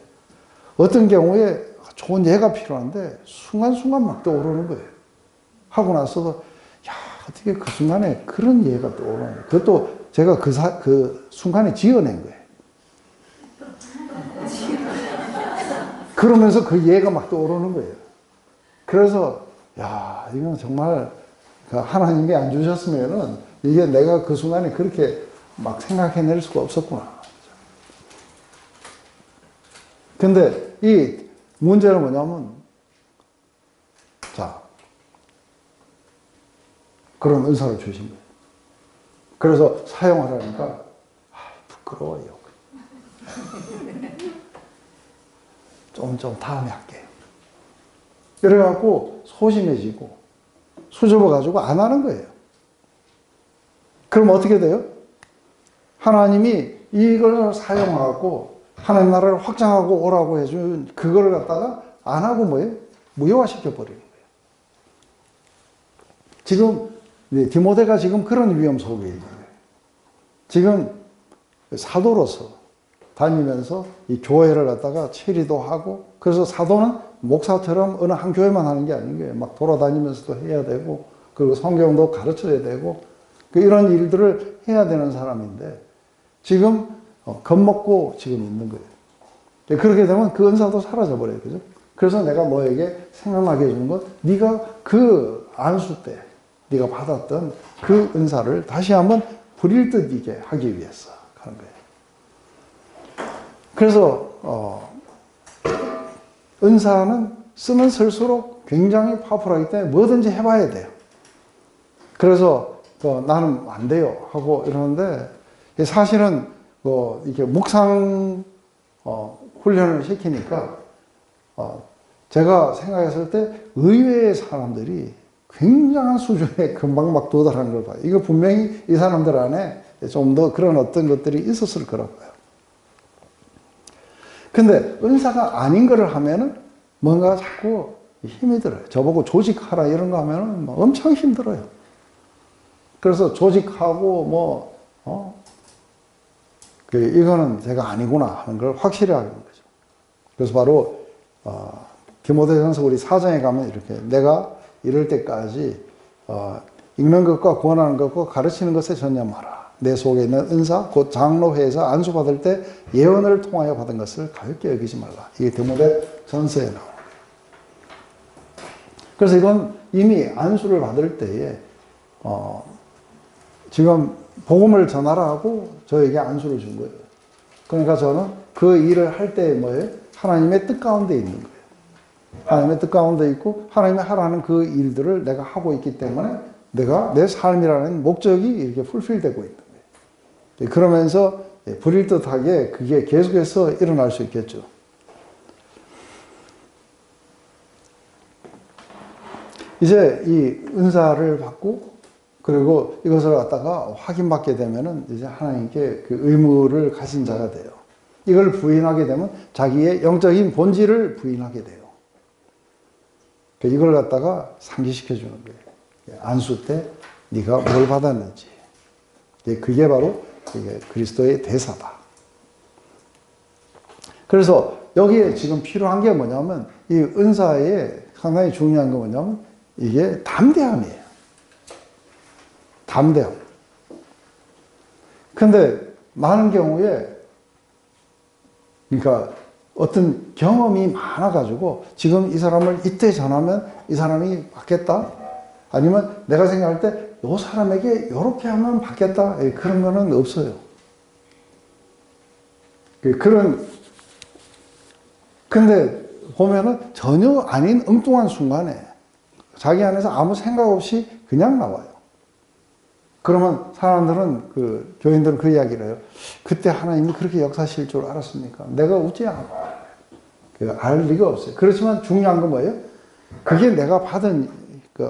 어떤 경우에 좋은 예가 필요한데 순간순간 막 떠오르는 거예요. 하고 나서도 야, 어떻게 그 순간에 그런 예가 떠오르는 거예요. 그것도 제가 그 순간에 지어낸 거예요. 그러면서 그 예가 막 떠오르는 거예요. 그래서 야, 이건 정말 하나님이 안 주셨으면은 이게 내가 그 순간에 그렇게 막 생각해낼 수가 없었구나. 근데 이 문제는 뭐냐면, 자, 그런 은사를 주신 거예요. 그래서 사용하라니까, 부끄러워요. 좀 다음에 할게요. 이래갖고 소심해지고 수줍어가지고 안 하는 거예요. 그럼 어떻게 돼요? 하나님이 이걸 사용하고 하나님 나라를 확장하고 오라고 해준 그거를 갖다가 안 하고 뭐예요? 무효화시켜 버리는 거예요. 지금 디모데가 지금 그런 위험 속에 있는 거예요. 지금 사도로서 다니면서 이 교회를 갖다가 체리도 하고, 그래서 사도는 목사처럼 어느 한 교회만 하는 게 아닌 거예요. 막 돌아다니면서도 해야 되고, 그리고 성경도 가르쳐야 되고, 이런 일들을 해야 되는 사람인데, 지금 겁먹고 지금 있는 거예요. 그렇게 되면 그 은사도 사라져버려요. 그죠? 그래서 내가 너에게 생각나게 해주는 건, 네가 그 안수 때 네가 받았던 그 은사를 다시 한번 부릴 듯 있게 하기 위해서 하는 거예요. 그래서 은사는 쓰면 쓸수록 굉장히 파워풀하기 때문에 뭐든지 해봐야 돼요. 그래서 나는 안 돼요 하고 이러는데, 사실은 이렇게 묵상 훈련을 시키니까 제가 생각했을 때 의외의 사람들이 굉장한 수준에 금방 막 도달하는 걸 봐요. 이거 분명히 이 사람들 안에 좀 더 그런 어떤 것들이 있었을 거라고 봐요. 근데 은사가 아닌 거를 하면은 뭔가 자꾸 힘이 들어요. 저보고 조직하라 이런 거 하면은 엄청 힘들어요. 그래서 조직하고 이거는 제가 아니구나 하는 걸 확실히 하는 거죠. 그래서 바로 디모데전서 우리 4장에 가면 이렇게, 내가 이럴 때까지 읽는 것과 권하는 것과 가르치는 것에 전념하라. 내 속에 있는 은사 곧 장로회에서 안수받을 때 예언을 통하여 받은 것을 가볍게 여기지 말라. 이게 디모데전서에 나와요. 그래서 이건 이미 안수를 받을 때에 지금 복음을 전하라 하고 저에게 안수를 준 거예요. 그러니까 저는 그 일을 할 때 뭐예요? 하나님의 뜻 가운데 있는 거예요. 하나님의 뜻 가운데 있고 하나님이 하라는 그 일들을 내가 하고 있기 때문에 내가 내 삶이라는 목적이 이렇게 풀필되고 있는 거예요. 그러면서 부릴 듯하게 그게 계속해서 일어날 수 있겠죠. 이제 이 은사를 받고 그리고 이것을 갖다가 확인받게 되면은 이제 하나님께 그 의무를 가진 자가 돼요. 이걸 부인하게 되면 자기의 영적인 본질을 부인하게 돼요. 이걸 갖다가 상기시켜 주는 거예요. 안수 때 네가 뭘 받았는지. 그게 바로 이게 그리스도의 대사다. 그래서 여기에 지금 필요한 게 뭐냐면, 이 은사에 상당히 중요한 게 뭐냐면 이게 담대함이에요. 담대함. 근데 많은 경우에 그러니까 어떤 경험이 많아가지고 지금 이 사람을 이때 전하면 이 사람이 받겠다? 아니면 내가 생각할 때 이 사람에게 이렇게 하면 받겠다? 그런 거는 없어요. 근데 보면은 전혀 아닌 엉뚱한 순간에 자기 안에서 아무 생각 없이 그냥 나와요. 그러면 사람들은 교인들은 그 이야기를 해요. 그때 하나님이 그렇게 역사하실 줄 알았습니까? 내가 어찌 알 리가 없어요. 그렇지만 중요한 건 뭐예요? 그게 내가 받은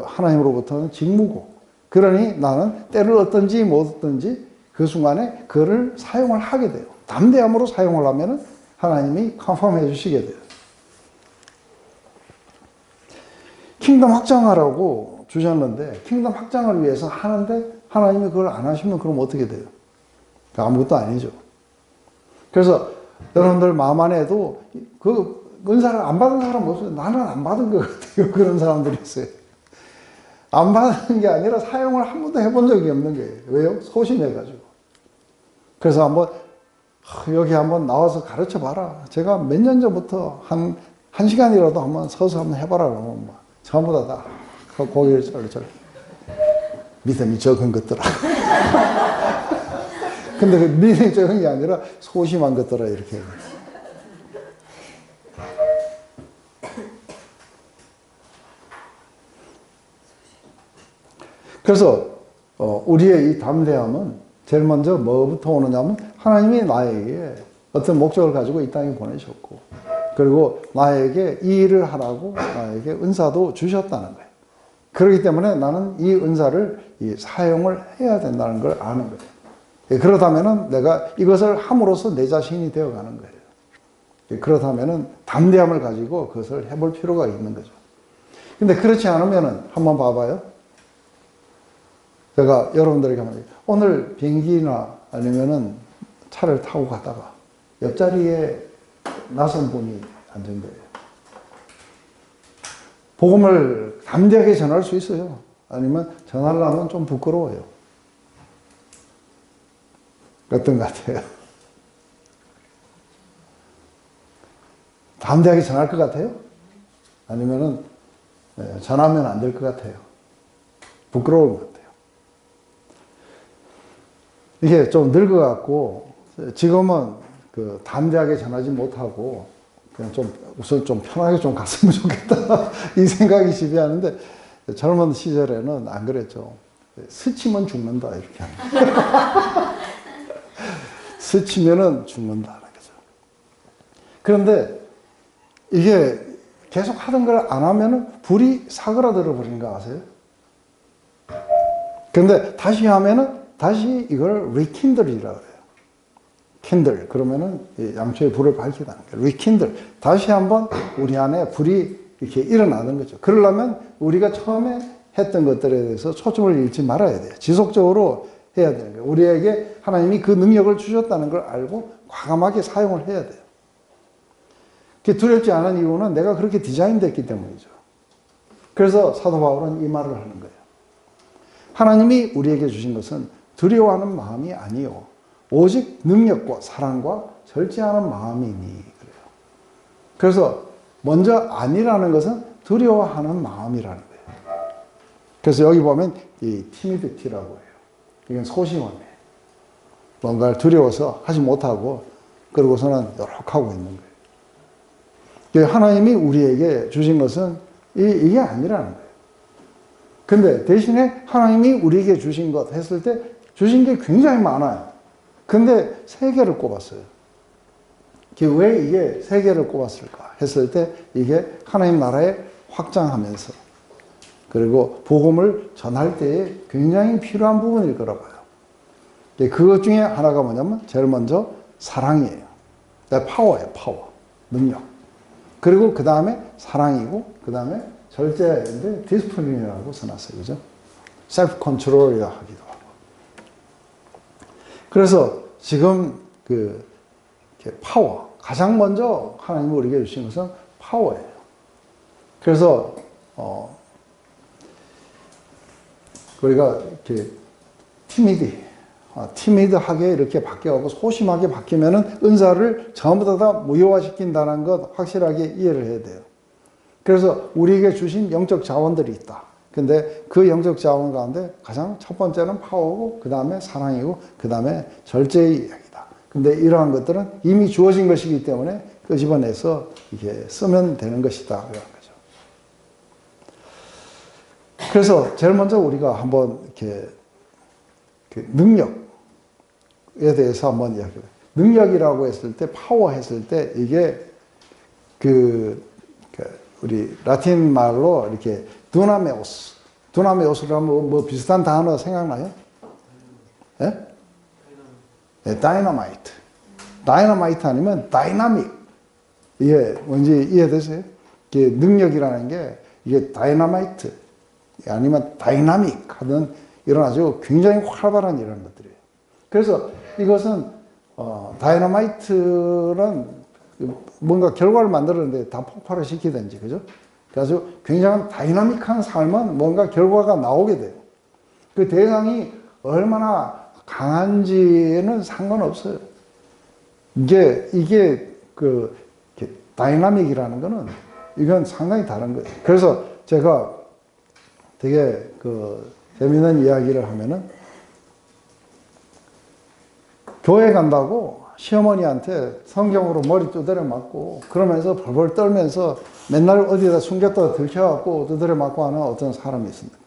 하나님으로부터는 직무고, 그러니 나는 때를 얻든지 못 얻든지 그 순간에 그를 사용을 하게 돼요. 담대함으로 사용을 하면은 하나님이 컨펌해 주시게 돼요. 킹덤 확장하라고 주셨는데 킹덤 확장을 위해서 하는데 하나님이 그걸 안 하시면 그럼 어떻게 돼요? 아무것도 아니죠. 그래서 여러분들 마음 안에도 그 은사를 안 받은 사람 없어요. 나는 안 받은 것 같아요. 그런 사람들이 있어요. 안 받은 게 아니라 사용을 한 번도 해본 적이 없는 거예요. 왜요? 소심해가지고. 그래서 여기 한번 나와서 가르쳐 봐라. 제가 몇 년 전부터 한 한 시간이라도 한번 서서 한번 해봐라 그러면 막 전부 다 고개를 쩔쩔 믿음이 적은 것들아. 근데 그 믿음이 적은 게 아니라 소심한 것들아 이렇게. 그래서 우리의 이 담대함은 제일 먼저 뭐부터 오느냐면 하나님이 나에게 어떤 목적을 가지고 이 땅에 보내셨고 그리고 나에게 이 일을 하라고 나에게 은사도 주셨다는 거예요. 그렇기 때문에 나는 이 은사를 사용을 해야 된다는 걸 아는 거예요. 그렇다면 내가 이것을 함으로써 내 자신이 되어가는 거예요. 그렇다면 담대함을 가지고 그것을 해볼 필요가 있는 거죠. 근데 그렇지 않으면 한번 봐봐요. 제가 여러분들에게 한번 오늘 비행기나 아니면은 차를 타고 가다가 옆자리에 낯선 분이 앉은 거예요. 복음을 담대하게 전할 수 있어요. 아니면 전하려면 좀 부끄러워요. 어떤 것 같아요? 담대하게 전할 것 같아요? 아니면은 전하면 안 될 것 같아요? 부끄러울 것 같아요. 이게 좀 늙어갖고 지금은 그 담대하게 전하지 못하고 그냥 좀 우선 좀 편하게 좀 갔으면 좋겠다 이 생각이 지배하는데 젊은 시절에는 안 그랬죠. 스치면 죽는다 이렇게 합니다. 스치면은 죽는다는 거죠. 그런데 이게 계속 하던 걸 안 하면은 불이 사그라들어 버리는 거 아세요? 그런데 다시 하면은 다시 이걸 rekindle이라고 해요. 캔들 그러면은 양초에 불을 밝히다는 거예요. rekindle 다시 한번 우리 안에 불이 이렇게 일어나는 거죠. 그러려면 우리가 처음에 했던 것들에 대해서 초점을 잃지 말아야 돼요. 지속적으로 해야 되는 거예요. 우리에게 하나님이 그 능력을 주셨다는 걸 알고 과감하게 사용을 해야 돼요. 그게 두렵지 않은 이유는 내가 그렇게 디자인됐기 때문이죠. 그래서 사도 바울은 이 말을 하는 거예요. 하나님이 우리에게 주신 것은 두려워하는 마음이 아니요 오직 능력과 사랑과 절제하는 마음이니 그래요. 그래서 먼저 아니라는 것은 두려워하는 마음이라는 거예요. 그래서 여기 보면 이 티미디티라고 해요. 이건 소심함이에요. 뭔가를 두려워서 하지 못하고 그러고서는 요렇하고 있는 거예요. 하나님이 우리에게 주신 것은 이게 아니라는 거예요. 근데 대신에 하나님이 우리에게 주신 것 했을 때 주신 게 굉장히 많아요. 근데 3개를 꼽았어요. 왜 이게 3개를 꼽았을까 했을 때 이게 하나님 나라에 확장하면서 그리고 복음을 전할 때에 굉장히 필요한 부분일 거라 봐요. 그것 중에 하나가 뭐냐면 제일 먼저 사랑이에요. 파워예요. 파워. 능력. 그리고 그 다음에 사랑이고 그 다음에 절제인데 디스플린이라고 써놨어요. 그죠? 셀프 컨트롤이라 하기도 하고. 그래서 지금 파워. 가장 먼저 하나님이 우리에게 주신 것은 파워예요. 그래서 우리가 이렇게 티미드하게 이렇게 바뀌어가고 소심하게 바뀌면은 은사를 전부 다 무효화시킨다는 것 확실하게 이해를 해야 돼요. 그래서 우리에게 주신 영적 자원들이 있다. 근데 그 영적 자원 가운데 가장 첫 번째는 파워고, 그 다음에 사랑이고, 그 다음에 절제의 이야기다. 근데 이러한 것들은 이미 주어진 것이기 때문에 끄집어내서 이렇게 쓰면 되는 것이다. 그런 거죠. 그래서 제일 먼저 우리가 한번 이렇게 능력에 대해서 한번 이야기해요. 능력이라고 했을 때, 파워 했을 때, 이게 우리 라틴 말로 이렇게 두나메오스라면 뭐 비슷한 단어 생각나요? 예? 네, 다이너마이트. 다이너마이트 아니면 다이나믹. 이게 뭔지 이해되세요? 이게 능력이라는 게 이게 다이너마이트 아니면 다이나믹 하던 이런 아주 굉장히 활발한 이런 것들이에요. 그래서 이것은 다이너마이트는 뭔가 결과를 만들었는데 다 폭발을 시키든지, 그죠? 그래서 굉장히 다이나믹한 삶은 뭔가 결과가 나오게 돼요. 그 대상이 얼마나 강한지는 상관없어요. 이게 다이나믹이라는 거는 이건 상당히 다른 거예요. 그래서 제가 되게 재미있는 이야기를 하면은 교회 간다고 시어머니한테 성경으로 머리 두드려 맞고 그러면서 벌벌 떨면서 맨날 어디다 숨겼다가 들켜갖고 두드려 맞고 하는 어떤 사람이 있습니다.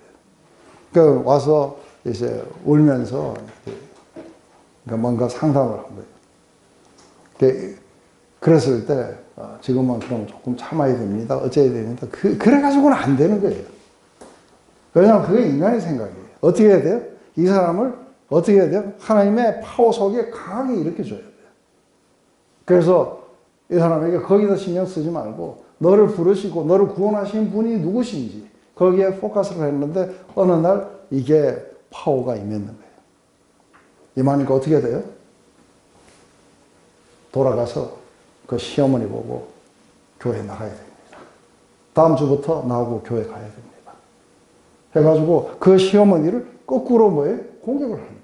그 와서 이제 울면서 뭔가 상담을 한 거예요. 그랬을 때 지금은 그럼 조금 참아야 됩니다. 어째야 됩니다. 그래가지고는 안 되는 거예요. 왜냐하면 그게 인간의 생각이에요. 어떻게 해야 돼요? 이 사람을 어떻게 해야 돼요? 하나님의 파워 속에 강하게 일으켜줘야 돼요. 그래서 이 사람에게 거기다 신경 쓰지 말고 너를 부르시고 너를 구원하신 분이 누구신지 거기에 포커스를 했는데 어느 날 이게 파워가 임했는 거예요. 임하니까 어떻게 돼요? 돌아가서 그 시어머니 보고 교회 나가야 됩니다. 다음 주부터 나오고 교회 가야 됩니다. 해가지고 그 시어머니를 거꾸로 공격을 하는 거예요.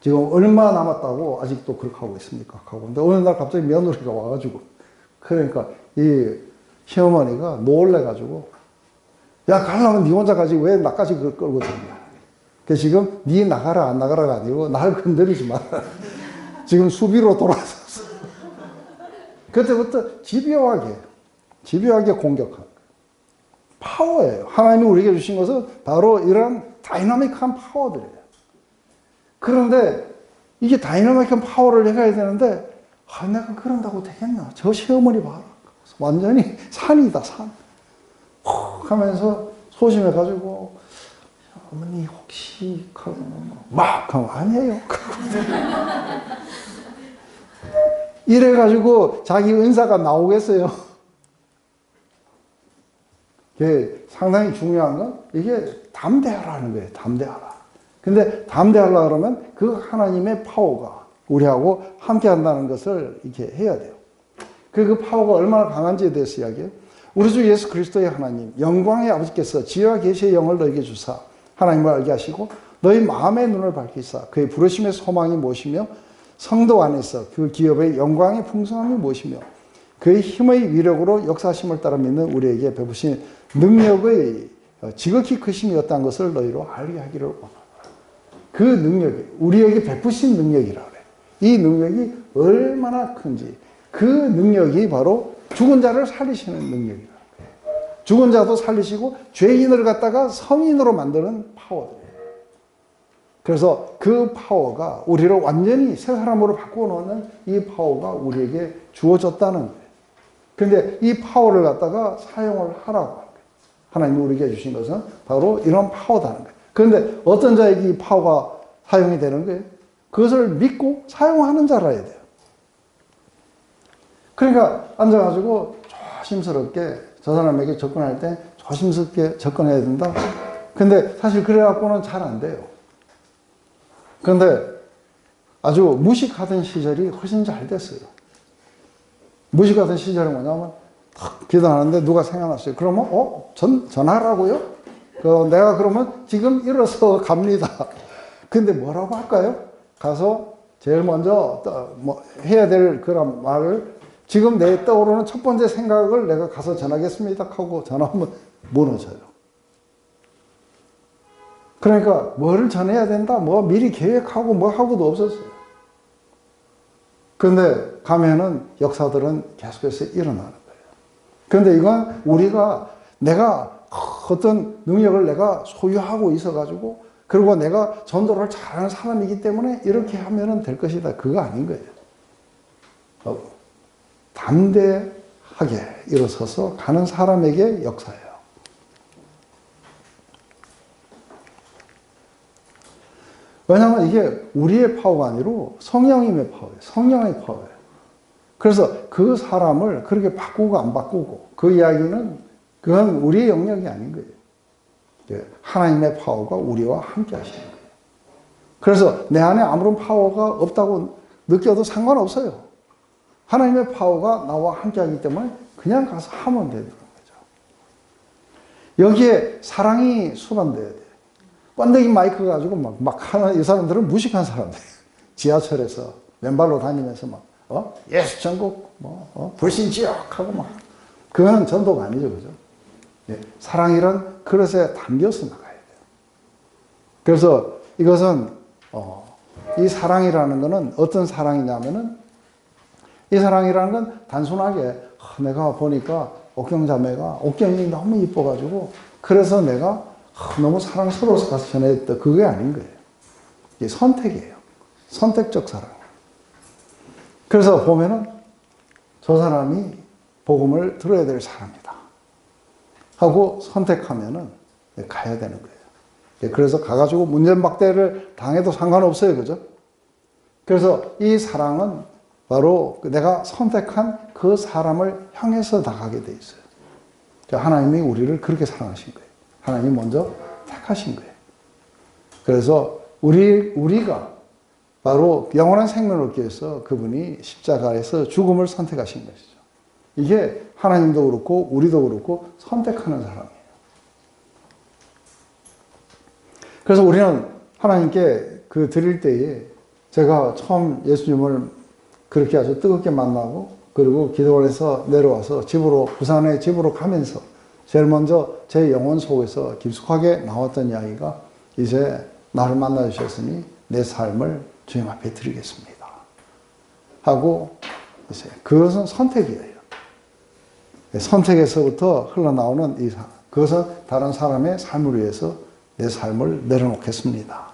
지금 얼마 남았다고 아직도 그렇게 하고 있습니까? 하고. 근데 어느 날 갑자기 며느리가 와가지고 그러니까 이 시어머니가 놀래가지고 야 가려면 니 혼자 가지 왜 나까지 그걸 끌고 다니냐. 그 지금 니 나가라 안 나가라가 아니고 날 건드리지 마라. 지금 수비로 돌아섰어. 그때부터 집요하게 공격한 거예요. 파워예요. 하나님이 우리에게 주신 것은 바로 이런 다이나믹한 파워들이에요. 그런데 이게 다이나믹한 파워를 내가 해야 되는데 내가 그런다고 되겠나? 저 시어머니 봐라. 완전히 산이다 산. 하면서 소심해가지고 어머니 혹시 하고 막 하면 아니에요. 이래가지고 자기 은사가 나오겠어요. 이게 상당히 중요한 건 이게 담대하라는 거예요. 담대하라. 근데 담대하려고 그러면 그 하나님의 파워가 우리하고 함께 한다는 것을 이렇게 해야 돼요. 그 파워가 얼마나 강한지에 대해서 이야기해요. 우리 주 예수 그리스도의 하나님, 영광의 아버지께서 지혜와 계시의 영을 너에게 주사 하나님을 알게 하시고 너희 마음의 눈을 밝히사 그의 부르심의 소망이 무엇이며 성도 안에서 그 기업의 영광의 풍성함이 무엇이며 그의 힘의 위력으로 역사하심을 따라 믿는 우리에게 베푸신 능력의 지극히 크심이 어떤 것을 너희로 알게 하기를 원하노라. 그 능력이 우리에게 베푸신 능력이라 그래. 이 능력이 얼마나 큰지 그 능력이 바로 죽은 자를 살리시는 능력이라 그래. 죽은 자도 살리시고 죄인을 갖다가 성인으로 만드는 파워들이에요. 그래서 그 파워가 우리를 완전히 새 사람으로 바꿔놓는 이 파워가 우리에게 주어졌다는 거예요. 근데 이 파워를 갖다가 사용을 하라고 하는 거예요. 하나님이 우리에게 주신 것은 바로 이런 파워다는 거예요. 그런데 어떤 자에게 이 파워가 사용이 되는 거예요? 그것을 믿고 사용하는 자라야 돼요. 그러니까 앉아가지고 조심스럽게 저 사람에게 접근할 때 조심스럽게 접근해야 된다. 근데 사실 그래갖고는 잘 안 돼요. 그런데 아주 무식하던 시절이 훨씬 잘 됐어요. 무식하던 시절은 뭐냐면 탁 기도하는데 누가 생각났어요. 그러면 전화라고요? 내가 그러면 지금 일어서 갑니다. 근데 뭐라고 할까요? 가서 제일 먼저 해야 될 그런 말을 지금 내 떠오르는 첫 번째 생각을 내가 가서 전하겠습니다 하고 전화하면 무너져요. 그러니까 뭐를 전해야 된다, 미리 계획하고 하고도 없었어요. 그런데 가면은 역사들은 계속해서 일어나는 거예요. 그런데 이건 우리가 내가 어떤 능력을 내가 소유하고 있어가지고 그리고 내가 전도를 잘하는 사람이기 때문에 이렇게 하면 될 것이다. 그거 아닌 거예요. 담대하게 일어서서 가는 사람에게 역사예요. 왜냐하면 이게 우리의 파워가 아니고 성령님의 파워예요. 성령의 파워예요. 그래서 그 사람을 그렇게 바꾸고 안 바꾸고 그 이야기는 그건 우리의 영역이 아닌 거예요. 하나님의 파워가 우리와 함께 하시는 거예요. 그래서 내 안에 아무런 파워가 없다고 느껴도 상관없어요. 하나님의 파워가 나와 함께 하기 때문에 그냥 가서 하면 되는 거죠. 여기에 사랑이 수반돼야 돼요. 번데기 마이크 가지고 막 하는 이 사람들은 무식한 사람들이에요. 지하철에서 맨발로 다니면서 예수 천국, 불신지옥 하고 막. 그거는 전도가 아니죠. 그죠? 예, 사랑이란 그릇에 담겨서 나가야 돼요. 그래서 이것은, 이 사랑이라는 것은 어떤 사랑이냐면은 이 사랑이라는 건 단순하게 내가 보니까 옥경자매가 옥경이 너무 이뻐가지고 그래서 내가 너무 사랑스러워서 가서 전했다. 그게 아닌 거예요. 이게 선택이에요. 선택적 사랑. 그래서 보면은 저 사람이 복음을 들어야 될 사람이다 하고 선택하면은 가야 되는 거예요. 그래서 가가지고 문전박대를 당해도 상관없어요. 그죠? 그래서 이 사랑은 바로 내가 선택한 그 사람을 향해서 나가게 돼 있어요. 하나님이 우리를 그렇게 사랑하신 거예요. 하나님이 먼저 택하신 거예요. 그래서 우리가 바로 영원한 생명을 얻기 위해서 그분이 십자가에서 죽음을 선택하신 것이죠. 이게 하나님도 그렇고 우리도 그렇고 선택하는 사람이에요. 그래서 우리는 하나님께 그 드릴 때에 제가 처음 예수님을 그렇게 아주 뜨겁게 만나고 그리고 기도원에서 내려와서 부산에 집으로 가면서 제일 먼저 제 영혼 속에서 깊숙하게 나왔던 이야기가 이제 나를 만나 주셨으니 내 삶을 주님 앞에 드리겠습니다 하고 이제 그것은 선택이에요. 선택에서부터 흘러나오는 이 삶. 그것은 다른 사람의 삶을 위해서 내 삶을 내려놓겠습니다.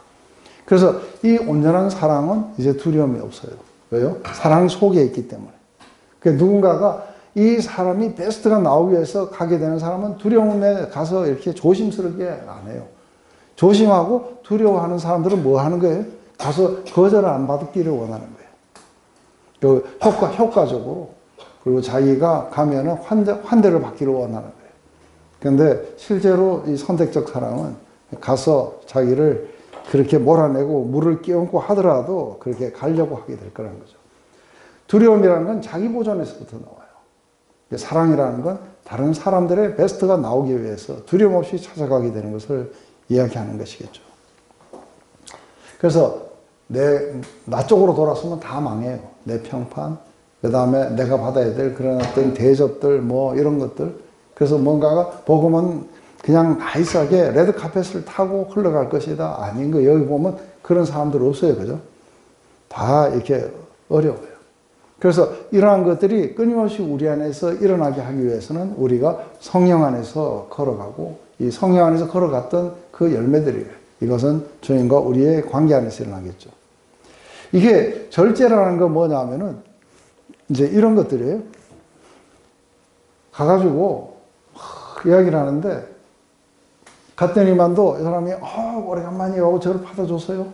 그래서 이 온전한 사랑은 이제 두려움이 없어요. 왜요? 사랑 속에 있기 때문에. 누군가가 이 사람이 베스트가 나오기 위해서 가게 되는 사람은 두려움에 가서 이렇게 조심스럽게 안 해요. 조심하고 두려워하는 사람들은 뭐 하는 거예요? 가서 거절을 안 받기를 원하는 거예요. 효과적으로. 그리고 자기가 가면은 환대를 받기를 원하는 거예요. 그런데 실제로 이 선택적 사랑은 가서 자기를 그렇게 몰아내고 물을 끼얹고 하더라도 그렇게 가려고 하게 될 거라는 거죠. 두려움이라는 건 자기 보존에서부터 나와요. 사랑이라는 건 다른 사람들의 베스트가 나오기 위해서 두려움 없이 찾아가게 되는 것을 이야기하는 것이겠죠. 그래서 나 쪽으로 돌아서면 다 망해요. 내 평판, 그 다음에 내가 받아야 될 그런 어떤 대접들, 이런 것들. 그래서 뭔가가 복음은 그냥 나이스하게 레드카펫을 타고 흘러갈 것이다. 아닌 거. 여기 보면 그런 사람들 없어요. 그죠? 다 이렇게 어려워요. 그래서 이러한 것들이 끊임없이 우리 안에서 일어나게 하기 위해서는 우리가 성령 안에서 걸어가고 이 성령 안에서 걸어갔던 그 열매들이에요. 이것은 주님과 우리의 관계 안에서 일어나겠죠. 이게 절제라는 건 뭐냐면은 이제 이런 것들이에요. 가가지고 이야기를 하는데 갔더니만도 이 사람이 오래간만이에요 하고 저를 받아줬어요.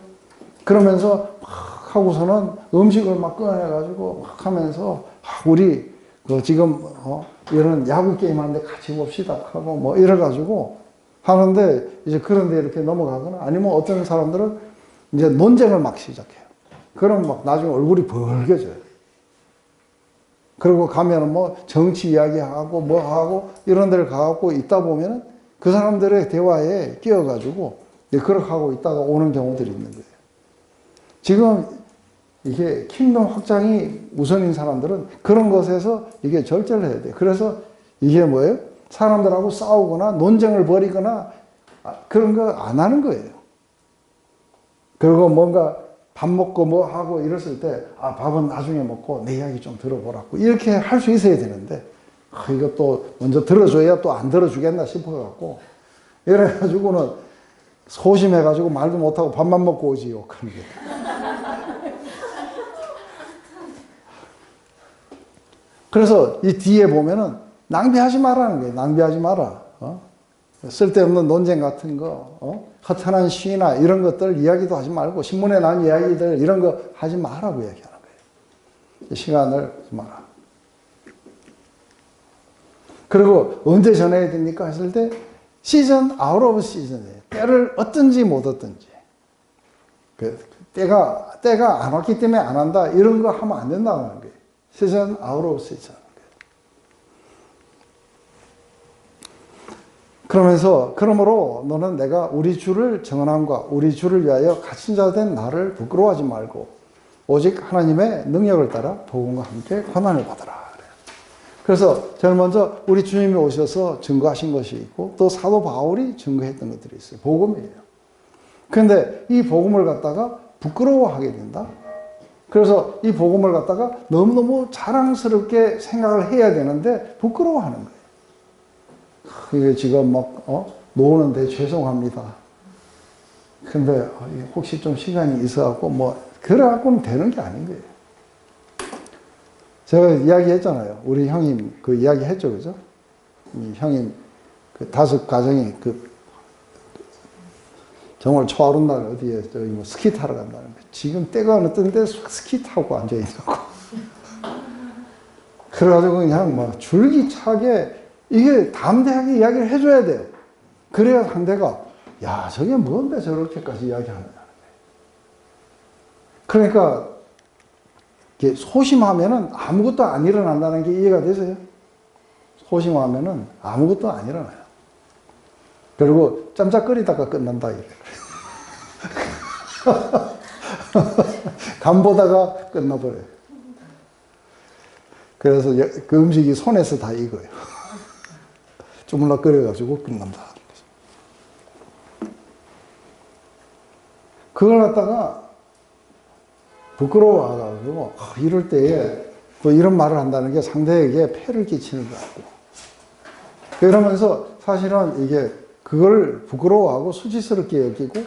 그러면서 막 하고서는 음식을 막 꺼내가지고 막 하면서 우리 지금 이런 야구 게임 하는데 같이 봅시다 하고 이래가지고 하는데 이제 그런데 이렇게 넘어가거나 아니면 어떤 사람들은 이제 논쟁을 막 시작해요. 그럼 막 나중에 얼굴이 벌개져요. 그리고 가면은 정치 이야기하고 하고 이런 데를 가고 있다 보면은 그 사람들의 대화에 끼어가지고 그렇게 하고 있다가 오는 경우들이 있는 거예요. 지금 이게 킹덤 확장이 우선인 사람들은 그런 것에서 이게 절제를 해야 돼요. 그래서 이게 뭐예요? 사람들하고 싸우거나 논쟁을 벌이거나 그런 거 안 하는 거예요. 그리고 뭔가 밥 먹고 하고 이랬을 때 밥은 나중에 먹고 내 이야기 좀 들어보라고 이렇게 할 수 있어야 되는데 이것도 먼저 들어줘야 또 안 들어주겠나 싶어갖고 이래가지고는 소심해가지고 말도 못하고 밥만 먹고 오지 욕하는 게. 그래서 이 뒤에 보면은 낭비하지 말라는 거예요. 낭비하지 마라. 쓸데없는 논쟁 같은 거, 허탄한 시나 이런 것들 이야기도 하지 말고 신문에 난 이야기들 이런 거 하지 말라고 이야기하는 거예요. 시간을 하지 마라. 그리고 언제 전해야 됩니까? 했을 때 시즌 아웃 오브 시즌이에요. 때를 얻든지 못 얻든지. 때가 안 왔기 때문에 안 한다 이런 거 하면 안 된다고 하는 거예요. 시즌 아웃 오브 시즌. 그러므로 너는 내가 우리 주를 정언함과 우리 주를 위하여 갇힌 자 된 나를 부끄러워하지 말고 오직 하나님의 능력을 따라 복음과 함께 고난을 받으라. 그래서 제일 먼저 우리 주님이 오셔서 증거하신 것이 있고 또 사도 바울이 증거했던 것들이 있어요. 복음이에요. 그런데 이 복음을 갖다가 부끄러워하게 된다. 그래서 이 복음을 갖다가 너무너무 자랑스럽게 생각을 해야 되는데 부끄러워하는 거예요. 이게 지금 노는데 죄송합니다. 근데 혹시 좀 시간이 있어갖고 그래갖고는 되는 게 아닌 거예요. 제가 이야기했잖아요. 우리 형님 그 이야기 했죠, 그죠? 이 형님 그 5 가정이 정말 초하룻 날 어디에 스키 타러 간다는 거예요. 지금 때가 어느 때인데 스키 타고 앉아 있고. 그래가지고 그냥 줄기차게 이게 담대하게 이야기를 해줘야 돼요. 그래야 상대가 야 저게 뭔데 저렇게까지 이야기하느냐. 그러니까 소심하면은 아무것도 안 일어난다는 게 이해가 되세요? 소심하면은 아무것도 안 일어나요. 그리고 짬짝거리다가 끝난다 이래. 간 보다가 끝나버려요. 그래서 그 음식이 손에서 다 익어요. 주물럭거려가지고 끝난다. 그걸 갖다가 부끄러워가지고 이럴 때에 또 이런 말을 한다는 게 상대에게 폐를 끼치는 것 같고 그러면서 사실은 이게 그걸 부끄러워하고 수치스럽게 여기고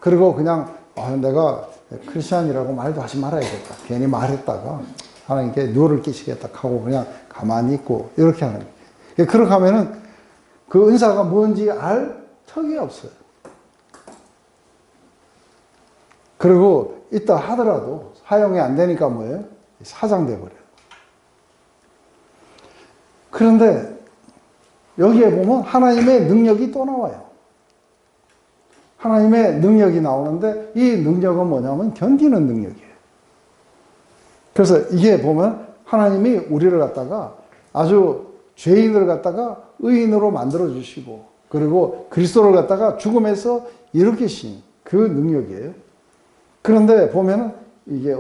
그리고 그냥 내가 크리스찬이라고 말도 하지 말아야겠다. 괜히 말했다가 하나님께 누를 끼치겠다 하고 그냥 가만히 있고 이렇게 하는 거예요. 그렇게 하면은 그 은사가 뭔지 알 턱이 없어요. 그리고 있다 하더라도 사용이 안 되니까 뭐예요? 사장돼 버려요. 그런데 여기에 보면 하나님의 능력이 또 나와요. 하나님의 능력이 나오는데 이 능력은 뭐냐면 견디는 능력이에요. 그래서 이게 보면 하나님이 우리를 갖다가 아주 죄인을 갖다가 의인으로 만들어 주시고 그리고 그리스도를 갖다가 죽음에서 일으키신 그 능력이에요. 그런데 보면은 이게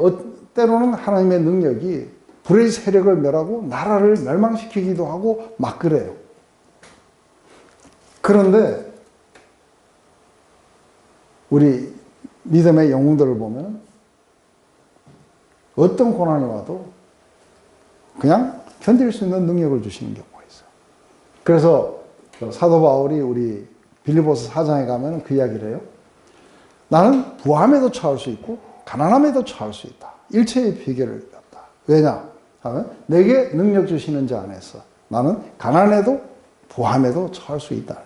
때로는 하나님의 능력이 불의 세력을 멸하고 나라를 멸망시키기도 하고 막 그래요. 그런데 우리 믿음의 영웅들을 보면 어떤 고난이 와도 그냥 견딜 수 있는 능력을 주시는 경우가 있어요. 그래서 사도 바울이 우리 빌립보서 4장에 가면 그 이야기를 해요. 나는 부함에도 처할 수 있고 가난함에도 처할 수 있다. 일체의 비결을 갖다. 왜냐? 하면 내게 능력 주시는 자 안에서 나는 가난에도 부함에도 처할 수 있다.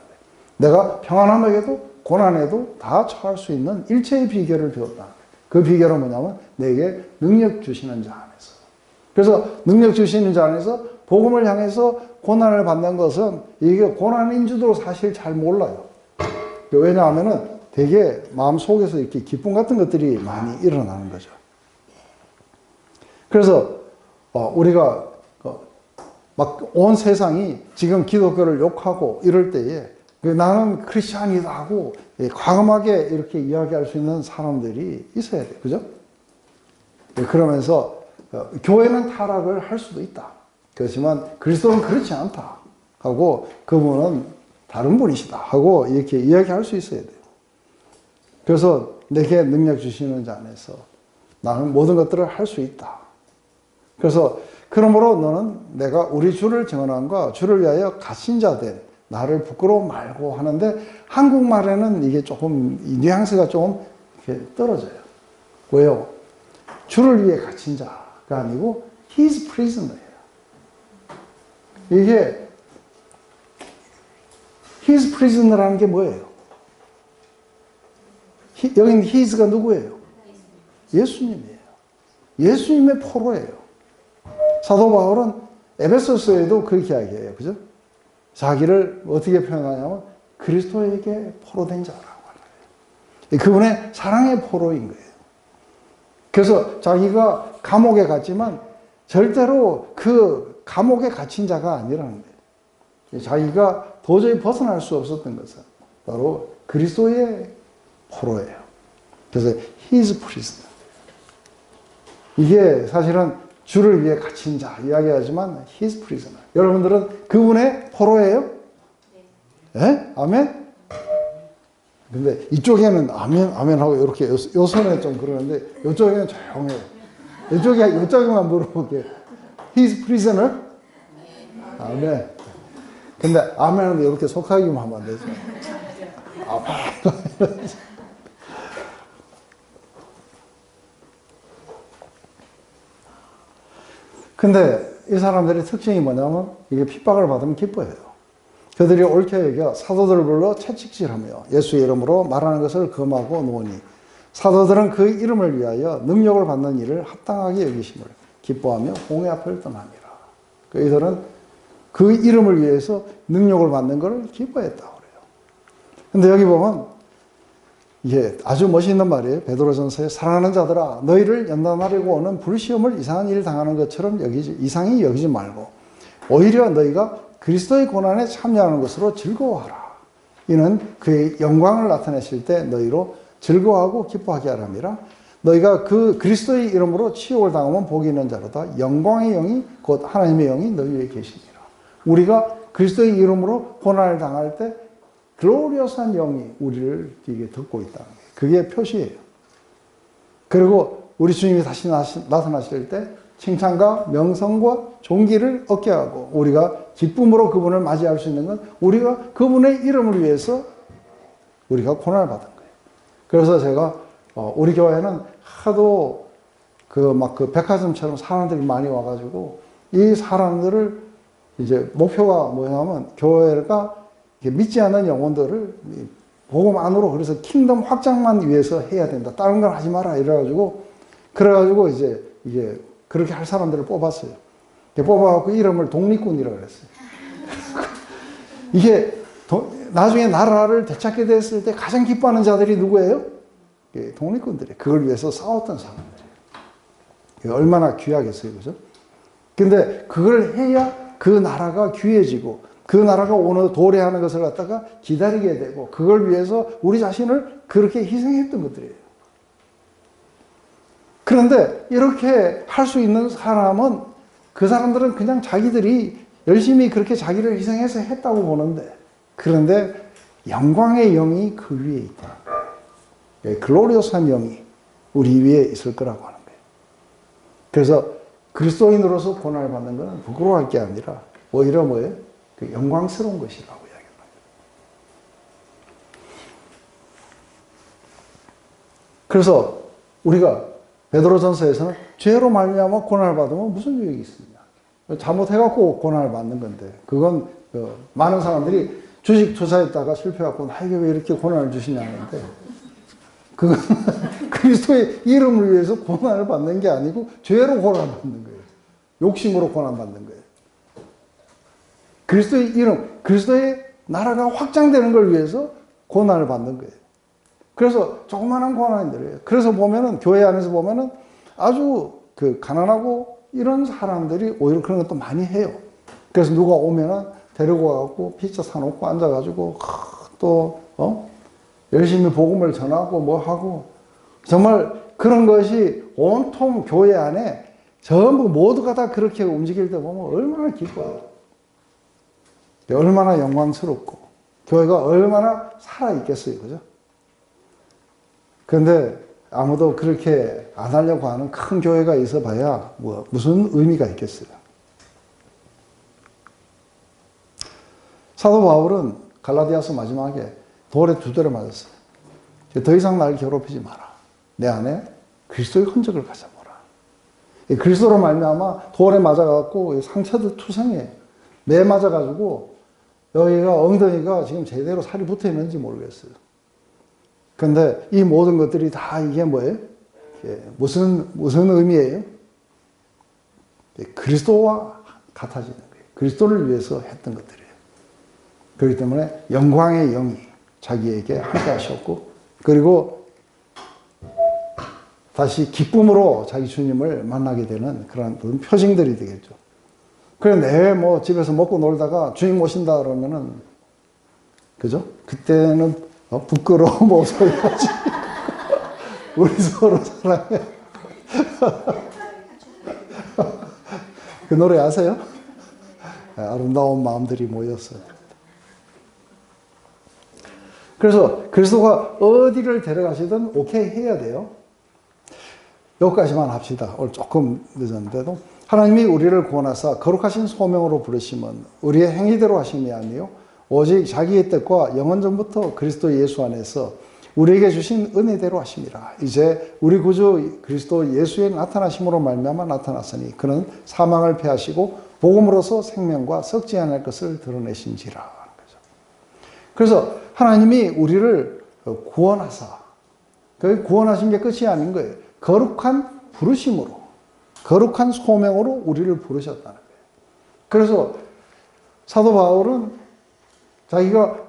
내가 평안함에도 고난에도 다 처할 수 있는 일체의 비결을 배웠다. 그 비결은 뭐냐면 내게 능력 주시는 자 안에서. 그래서 능력 주시는 자 안에서 복음을 향해서 고난을 받는 것은 이게 고난인 줄도 사실 잘 몰라요. 왜냐하면은 되게 마음속에서 이렇게 기쁨 같은 것들이 많이 일어나는 거죠. 그래서 우리가 막 온 세상이 지금 기독교를 욕하고 이럴 때에 나는 크리스찬이다 하고 과감하게 이렇게 이야기할 수 있는 사람들이 있어야 돼요. 그죠? 그러면서 교회는 타락을 할 수도 있다. 그렇지만 그리스도는 그렇지 않다 하고 그분은 다른 분이시다 하고 이렇게 이야기할 수 있어야 돼요. 그래서 내게 능력 주시는 자 안에서 나는 모든 것들을 할 수 있다. 그래서 그러므로 너는 내가 우리 주를 증언함과 주를 위하여 갇힌 자 된 나를 부끄러워 말고 하는데 한국말에는 이게 조금 이 뉘앙스가 좀 이렇게 떨어져요. 왜요? 주를 위해 갇힌 자가 아니고 His prisoner예요. 이게 His prisoner라는 게 뭐예요? 여기는 His가 누구예요? 예수님이에요. 예수님의 포로예요. 사도 바울은 에베소서에도 그렇게 이야기해요. 그죠? 자기를 어떻게 표현하냐면 그리스도에게 포로된 자라고 하는 거예요. 그분의 사랑의 포로인 거예요. 그래서 자기가 감옥에 갔지만 절대로 그 감옥에 갇힌 자가 아니라는 거예요. 자기가 도저히 벗어날 수 없었던 것은 바로 그리스도의 포로예요. 그래서 His prisoner. 이게 사실은 주를 위해 갇힌 자 이야기하지만 His prisoner. 여러분들은 그분의 포로예요? 예? 아멘? 근데 이쪽에는 아멘, 아멘 하고 이렇게 요 손에 좀 그러는데 이쪽에는 조용해요. 이쪽에만 물어보게. His prisoner? 아멘. 근데 아멘 하는데 이렇게 속삭이면 하면 안 되죠. 아멘. 근데 이 사람들의 특징이 뭐냐면 이게 핍박을 받으면 기뻐해요. 그들이 옳게 여겨 사도들을 불러 채찍질하며 예수의 이름으로 말하는 것을 금하고 노니 사도들은 그 이름을 위하여 능력을 받는 일을 합당하게 여기심을 기뻐하며 공회 앞을 떠납니다. 이들은 그 이름을 위해서 능력을 받는 것을 기뻐했다고 그래요. 근데 여기 보면 이게 아주 멋있는 말이에요. 베드로전서에 사랑하는 자들아 너희를 연단하려고 오는 불시험을 이상한 일을 당하는 것처럼 이상히 여기지 말고 오히려 너희가 그리스도의 고난에 참여하는 것으로 즐거워하라. 이는 그의 영광을 나타내실 때 너희로 즐거워하고 기뻐하게 하랍니다. 너희가 그 그리스도의 이름으로 치욕을 당하면 복이 있는 자로다. 영광의 영이 곧 하나님의 영이 너희 위에 계시니라. 우리가 그리스도의 이름으로 고난을 당할 때 글로리어스한 영이 우리를 이게 듣고 있다는 거예요. 그게 표시예요. 그리고 우리 주님이 다시 나타나실 때 칭찬과 명성과 존귀를 얻게 하고 우리가 기쁨으로 그분을 맞이할 수 있는 건 우리가 그분의 이름을 위해서 우리가 고난을 받은 거예요. 그래서 제가 우리 교회는 하도 그 백화점처럼 사람들이 많이 와가지고 이 사람들을 이제 목표가 뭐냐면 교회가 믿지 않는 영혼들을 복음 안으로 그래서 킹덤 확장만 위해서 해야 된다. 다른 걸 하지 마라. 그래가지고 이제 이게 그렇게 할 사람들을 뽑았어요. 뽑아갖고 이름을 독립군이라고 그랬어요. 이게 나중에 나라를 되찾게 됐을 때 가장 기뻐하는 자들이 누구예요? 독립군들이에요. 그걸 위해서 싸웠던 사람들이에요. 얼마나 귀하겠어요. 그죠? 근데 그걸 해야 그 나라가 귀해지고 그 나라가 오늘 도래하는 것을 갖다가 기다리게 되고 그걸 위해서 우리 자신을 그렇게 희생했던 것들이에요. 그런데 이렇게 할 수 있는 사람은 그 사람들은 그냥 자기들이 열심히 그렇게 자기를 희생해서 했다고 보는데 그런데 영광의 영이 그 위에 있다. 글로리오스한 영이 우리 위에 있을 거라고 하는 거예요. 그래서 그리스도인으로서 고난을 받는 것은 부끄러워할 게 아니라 오히려 뭐예요? 그 영광스러운 것이라고 이야기합니다. 그래서 우리가 베드로전서에서는 죄로 말미암아 고난을 받으면 무슨 유익이 있습니까? 잘못해갖고 고난을 받는 건데 그건 많은 사람들이 주식 투자했다가 실패해갖고 나에게 왜 이렇게 고난을 주시냐는데 그건 그리스도의 이름을 위해서 고난을 받는 게 아니고 죄로 고난을 받는 거예요. 욕심으로 고난받는 거예요. 그리스도의 이름, 그리스도의 나라가 확장되는 걸 위해서 고난을 받는 거예요. 그래서 조그마한 고난들이에요. 그래서 보면은, 교회 안에서 보면은 아주 가난하고 이런 사람들이 오히려 그런 것도 많이 해요. 그래서 누가 오면은 데리고 와갖고 피자 사놓고 앉아가지고 열심히 복음을 전하고 뭐 하고 정말 그런 것이 온통 교회 안에 전부 모두가 다 그렇게 움직일 때 보면 얼마나 기뻐요. 얼마나 영광스럽고 교회가 얼마나 살아있겠어요. 그죠? 그런데 아무도 그렇게 안 하려고 하는 큰 교회가 있어 봐야 무슨 의미가 있겠어요. 사도 바울은 갈라디아서 마지막에 돌에 2대를 맞았어요. 더 이상 날 괴롭히지 마라. 내 안에 그리스도의 흔적을 가져보라. 그리스도로 말미암아 돌에 맞아갖고 상처도 투성해요. 매 맞아가지고 여기가 엉덩이가 지금 제대로 살이 붙어 있는지 모르겠어요. 근데 이 모든 것들이 다 이게 뭐예요? 무슨 의미예요? 그리스도와 같아지는 거예요. 그리스도를 위해서 했던 것들이에요. 그렇기 때문에 영광의 영이 자기에게 함께 하셨고, 그리고 다시 기쁨으로 자기 주님을 만나게 되는 그런 표징들이 되겠죠. 그래, 내 집에서 먹고 놀다가 주님 오신다 그러면은, 그죠? 그때는 부끄러워 목소리하지. 우리 서로 사랑해. 그 노래 아세요? 아름다운 마음들이 모였어요. 그래서 그리스도가 어디를 데려가시든 오케이 해야 돼요. 여기까지만 합시다. 오늘 조금 늦었는데도 하나님이 우리를 구원하사 거룩하신 소명으로 부르심은 우리의 행위대로 하심이 아니요 오직 자기의 뜻과 영원전부터 그리스도 예수 안에서 우리에게 주신 은혜대로 하심이라. 이제 우리 구주 그리스도 예수의 나타나심으로 말미암아 나타났으니 그는 사망을 패하시고 복음으로서 생명과 썩지 않을 것을 드러내신지라. 그래서 하나님이 우리를 구원하사, 그 구원하신 게 끝이 아닌 거예요. 거룩한 부르심으로, 거룩한 소명으로 우리를 부르셨다는 거예요. 그래서 사도 바울은 자기가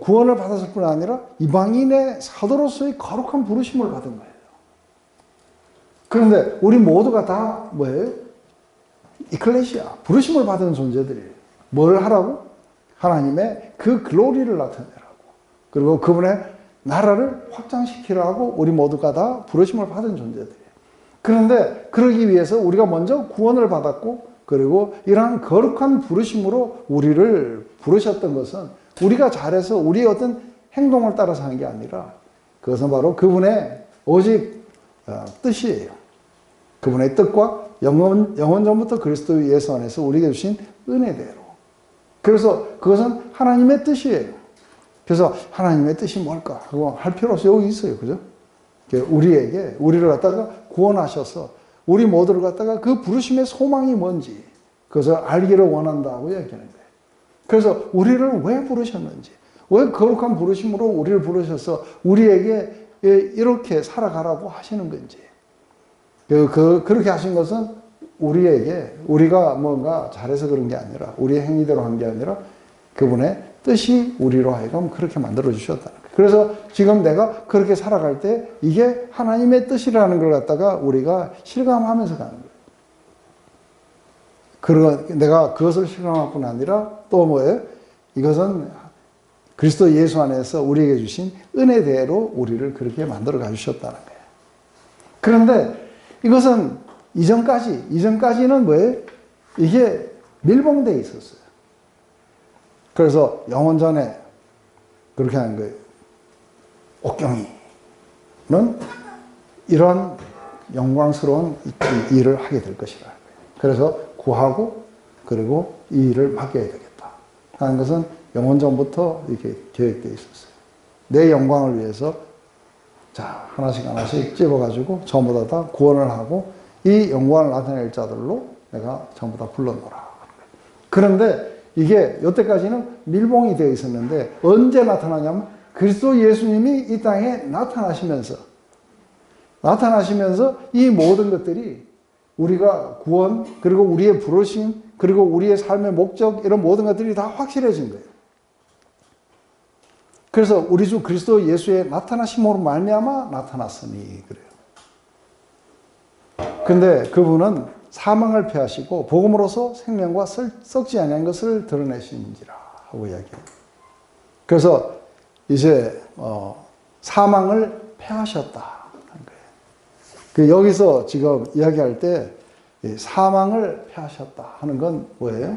구원을 받았을 뿐 아니라 이방인의 사도로서의 거룩한 부르심을 받은 거예요. 그런데 우리 모두가 다 뭐예요? 이클레시아, 부르심을 받은 존재들이에요. 뭘 하라고? 하나님의 그 글로리를 나타내라고. 그리고 그분의 나라를 확장시키라고 우리 모두가 다 부르심을 받은 존재들이에요. 그런데 그러기 위해서 우리가 먼저 구원을 받았고, 그리고 이러한 거룩한 부르심으로 우리를 부르셨던 것은 우리가 잘해서 우리의 어떤 행동을 따라서 하는 게 아니라 그것은 바로 그분의 오직 뜻이에요. 그분의 뜻과 영원전부터 그리스도 예수 안에서 우리에게 주신 은혜대로. 그래서 그것은 하나님의 뜻이에요. 그래서 하나님의 뜻이 뭘까 하고 할 필요 없이 여기 있어요. 그죠? 우리를 갖다가 구원하셔서 우리 모두를 갖다가 그 부르심의 소망이 뭔지 그것을 알기를 원한다고 얘기하는 거예요. 그래서 우리를 왜 부르셨는지, 왜 거룩한 부르심으로 우리를 부르셔서 우리에게 이렇게 살아가라고 하시는 건지, 그렇게 하신 것은 우리가 뭔가 잘해서 그런 게 아니라, 우리의 행위대로 한 게 아니라 그분의 뜻이 우리로 하여금 그렇게 만들어 주셨다는 거예요. 그래서 지금 내가 그렇게 살아갈 때 이게 하나님의 뜻이라는 걸 갖다가 우리가 실감하면서 가는 거예요. 내가 그것을 실감할 뿐 아니라 또 뭐예요? 이것은 그리스도 예수 안에서 우리에게 주신 은혜대로 우리를 그렇게 만들어 가주셨다는 거예요. 그런데 이것은 이전까지는 뭐예요? 이게 밀봉되어 있었어요. 그래서 영원전에 그렇게 하는 거예요. 옥경이는 이런 영광스러운 일을 하게 될 것이라. 그래서 구하고 그리고 이 일을 맡겨야 되겠다 하는 것은 영원전부터 이렇게 계획되어 있었어요. 내 영광을 위해서 자 하나씩 찝어가지고 전부 다 구원을 하고 이 영광을 나타낼 자들로 내가 전부 다 불러놓으라. 그런데 이게 여태까지는 밀봉이 되어 있었는데 언제 나타나냐면 그리스도 예수님이 이 땅에 나타나시면서 이 모든 것들이 우리가 구원, 그리고 우리의 부르심, 그리고 우리의 삶의 목적, 이런 모든 것들이 다 확실해진 거예요. 그래서 우리 주 그리스도 예수의 나타나심으로 말미암아 나타났으니 그래요. 근데 그분은 사망을 패하시고 복음으로서 생명과 썩지 아니한 것을 드러내시는지라 하고 이야기해요. 그래서 이제 사망을 패하셨다. 여기서 지금 이야기할 때 사망을 패하셨다 하는 건 뭐예요?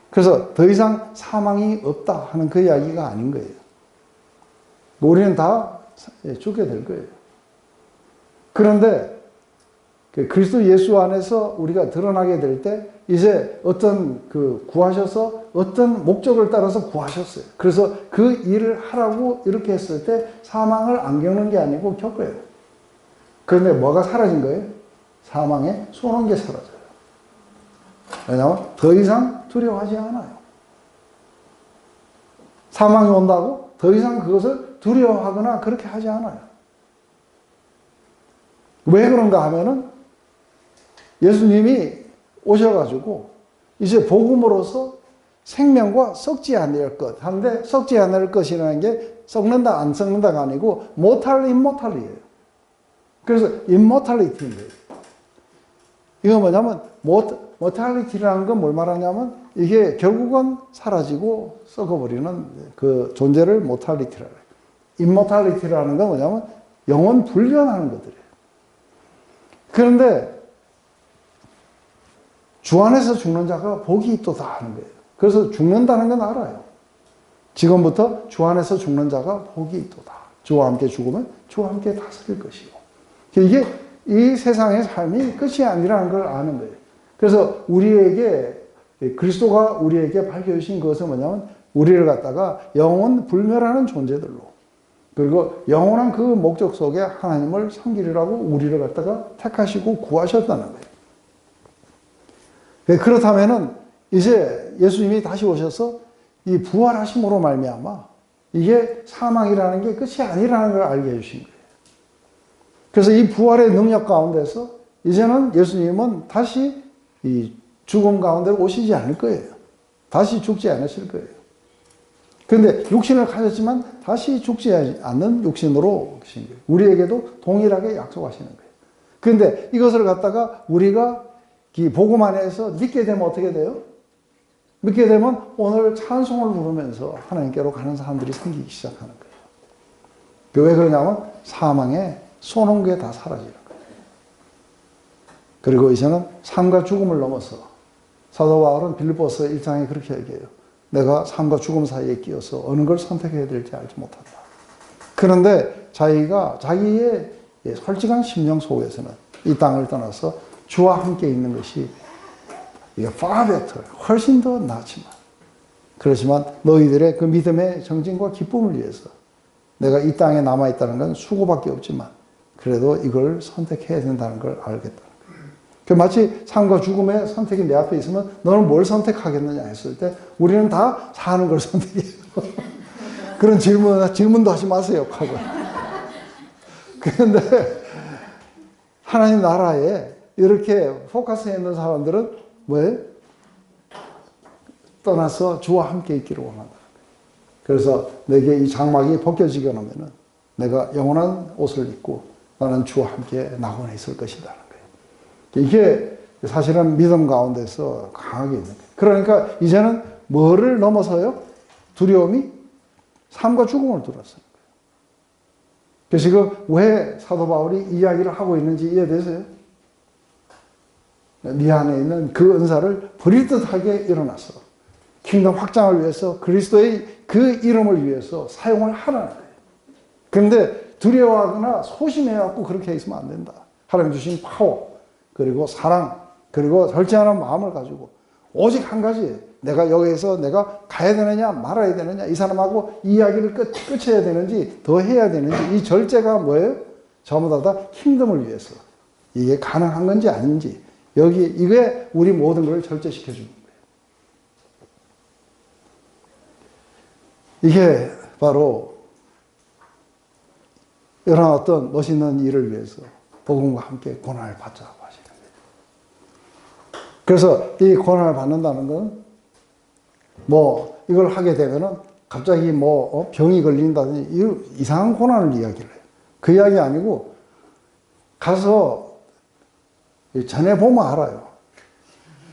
그래서 더 이상 사망이 없다 하는 그 이야기가 아닌 거예요. 우리는 다 죽게 될 거예요. 그런데 그리스도 예수 안에서 우리가 드러나게 될 때 이제 어떤 구하셔서 어떤 목적을 따라서 구하셨어요. 그래서 그 일을 하라고 이렇게 했을 때 사망을 안 겪는 게 아니고 겪어요. 그런데 뭐가 사라진 거예요? 사망에 쏘는 게 사라져요. 왜냐하면 더 이상 두려워하지 않아요. 사망이 온다고 더 이상 그것을 두려워하거나 그렇게 하지 않아요. 왜 그런가 하면은 예수님이 오셔가지고 이제 복음으로서 생명과 썩지 않을 것 하는데 썩지 않을 것이라는 게 썩는다 안 썩는다가 아니고 임모탈이에요. 그래서 immortality인데요. 이거 뭐냐면 mortality라는 건 뭘 말하냐면 이게 결국은 사라지고 썩어버리는 그 존재를 mortality라고 해요. immortality라는 건 뭐냐면 영원 불변하는 것들이에요. 그런데 주 안에서 죽는 자가 복이 있도다 하는 거예요. 그래서 죽는다는 건 알아요. 지금부터 주 안에서 죽는 자가 복이 있도다. 주와 함께 죽으면 주와 함께 다스릴 것이고. 이게 이 세상의 삶이 끝이 아니라는 걸 아는 거예요. 그래서 우리에게 그리스도가 우리에게 밝혀주신 것은 뭐냐면 우리를 갖다가 영원 불멸하는 존재들로 그리고 영원한 그 목적 속에 하나님을 섬기리라고 우리를 갖다가 택하시고 구하셨다는 거예요. 그렇다면은 이제 예수님이 다시 오셔서 이 부활하심으로 말미암아 이게 사망이라는 게 끝이 아니라는 걸 알게 해주신 거예요. 그래서 이 부활의 능력 가운데서 이제는 예수님은 다시 이 죽음 가운데 오시지 않을 거예요. 다시 죽지 않으실 거예요. 그런데 육신을 가졌지만 다시 죽지 않는 육신으로 오신 거예요. 우리에게도 동일하게 약속하시는 거예요. 그런데 이것을 갖다가 우리가 이 복음 안에서 믿게 되면 어떻게 돼요? 믿게 되면 오늘 찬송을 부르면서 하나님께로 가는 사람들이 생기기 시작하는 거예요. 왜 그러냐면 사망의 쏘는 게 다 사라지는 거예요. 그리고 이제는 삶과 죽음을 넘어서 사도 바울은 빌립보서 1장에 그렇게 얘기해요. 내가 삶과 죽음 사이에 끼어서 어느 걸 선택해야 될지 알지 못한다. 그런데 자기가 자기의 솔직한 심령 속에서는 이 땅을 떠나서 주와 함께 있는 것이 far better, 훨씬 더 낫지만 그렇지만 너희들의 그 믿음의 정진과 기쁨을 위해서 내가 이 땅에 남아있다는 건 수고밖에 없지만 그래도 이걸 선택해야 된다는 걸 알겠다. 마치 삶과 죽음의 선택이 내 앞에 있으면 너는 뭘 선택하겠느냐 했을 때 우리는 다 사는 걸 선택해요. 그런 질문도 하지 마세요. 하고. 그런데 하나님 나라에 이렇게 포커스해 있는 사람들은 뭐예요? 떠나서 주와 함께 있기를 원한다. 그래서 내게 이 장막이 벗겨지게 하면은 내가 영원한 옷을 입고 나는 주와 함께 낙원에 있을 것이다. 이게 사실은 믿음 가운데서 강하게 있는 거예요. 그러니까 이제는 뭐를 넘어서요? 두려움이 삶과 죽음을 둘러싸는 거예요. 그래서 지금 왜 사도 바울이 이야기를 하고 있는지 이해되세요? 네 안에 있는 그 은사를 버릴 듯하게 일어나서 킹덤 확장을 위해서 그리스도의 그 이름을 위해서 사용을 하라는 거예요. 그런데 두려워하거나 소심해갖고 그렇게 있으면 안 된다. 하나님 주신 파워 그리고 사랑, 그리고 절제하는 마음을 가지고 오직 한 가지 내가 여기에서 내가 가야 되느냐 말아야 되느냐 이 사람하고 이야기를 끝해야 되는지 더 해야 되는지 이 절제가 뭐예요? 전부 다 킹덤을 위해서 이게 가능한 건지 아닌지 이게 우리 모든 걸 절제시켜 주는 거예요. 이게 바로 이런 어떤 멋있는 일을 위해서 복음과 함께 고난을 받자고 하시는 거예요. 그래서 이 고난을 받는다는 건 뭐 이걸 하게 되면은 갑자기 뭐 병이 걸린다든지 이상한 고난을 이야기를 해요. 그 이야기 아니고 가서 전해보면 알아요.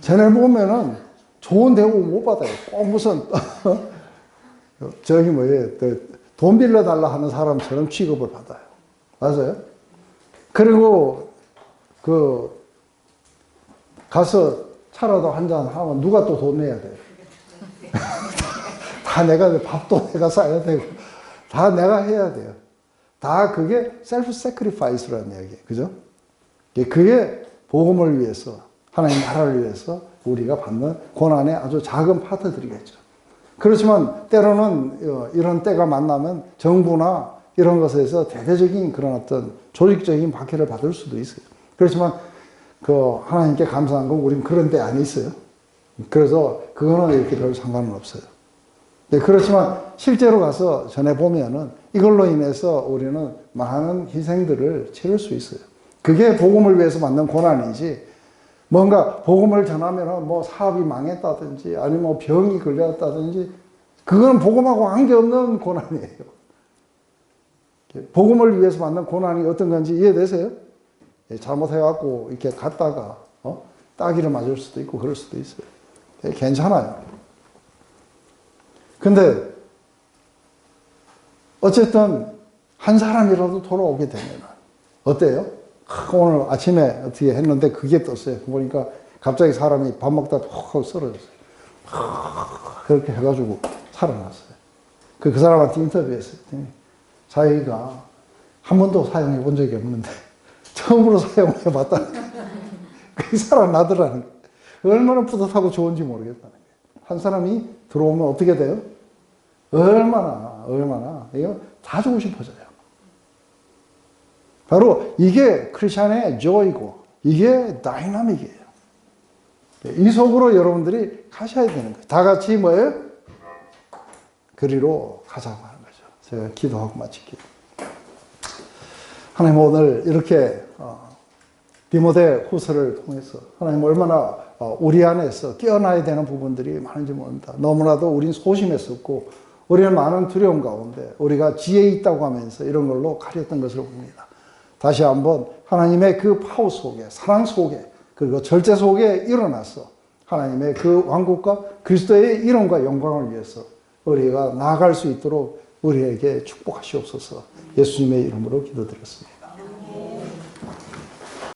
전해보면은 좋은 대우 못 받아요. 꼭 무슨 저기 뭐예요. 돈 빌려달라 하는 사람처럼 취급을 받아요. 맞아요? 그리고 가서 차라도 한잔 하면 누가 또 돈 내야 돼요? 다 내가 밥도 내가 싸야 되고 다 내가 해야 돼요. 다 그게 셀프 세크리파이스라는 얘기예요. 그죠? 그게 복음을 위해서 하나님 나라를 위해서 우리가 받는 고난의 아주 작은 파트들이겠죠. 그렇지만 때로는 이런 때가 만나면 정부나 이런 것에서 대대적인 그런 어떤 조직적인 박해를 받을 수도 있어요. 그렇지만 하나님께 감사한 건 우리는 그런 때 안 있어요. 그래서 그거는 이렇게 별 상관은 없어요. 네, 그렇지만 실제로 가서 전해보면은 이걸로 인해서 우리는 많은 희생들을 치를 수 있어요. 그게 복음을 위해서 받는 고난이지 뭔가 복음을 전하면은 뭐 사업이 망했다든지 아니면 뭐 병이 걸렸다든지 그거는 복음하고 관계없는 고난이에요. 복음을 위해서 받는 고난이 어떤 건지 이해되세요? 잘못해갖고 이렇게 갔다가 따기를 맞을 수도 있고 그럴 수도 있어요. 괜찮아요. 근데 어쨌든 한 사람이라도 돌아오게 되면 어때요? 오늘 아침에 어떻게 했는데 그게 떴어요. 보니까 갑자기 사람이 밥 먹다 훅 하고 쓰러졌어요. 그렇게 해가지고 살아났어요. 그 사람한테 인터뷰했어요. 자기가 한 번도 사용해 본 적이 없는데 처음으로 사용해 봤다는 거예요. 그게 살아나더라는 거예요. 얼마나 뿌듯하고 좋은지 모르겠다는 거예요. 한 사람이 들어오면 어떻게 돼요? 얼마나 이거 다 주고 싶어져요. 바로 이게 크리스천의 조이고 이게 다이나믹이에요. 이 속으로 여러분들이 가셔야 되는 거예요. 다 같이 뭐예요? 그리로 가자고 하는 거죠. 제가 기도하고 마칠게요. 하나님 오늘 이렇게 디모데 후서를 통해서 하나님 얼마나 우리 안에서 깨어나야 되는 부분들이 많은지 모릅니다. 너무나도 우린 소심했었고 우리는 많은 두려움 가운데 우리가 지혜 있다고 하면서 이런 걸로 가렸던 것을 봅니다. 다시 한번 하나님의 그 파워 속에, 사랑 속에, 그리고 절제 속에 일어나서 하나님의 그 왕국과 그리스도의 이름과 영광을 위해서 우리가 나아갈 수 있도록 우리에게 축복하시옵소서. 예수님의 이름으로 기도드렸습니다.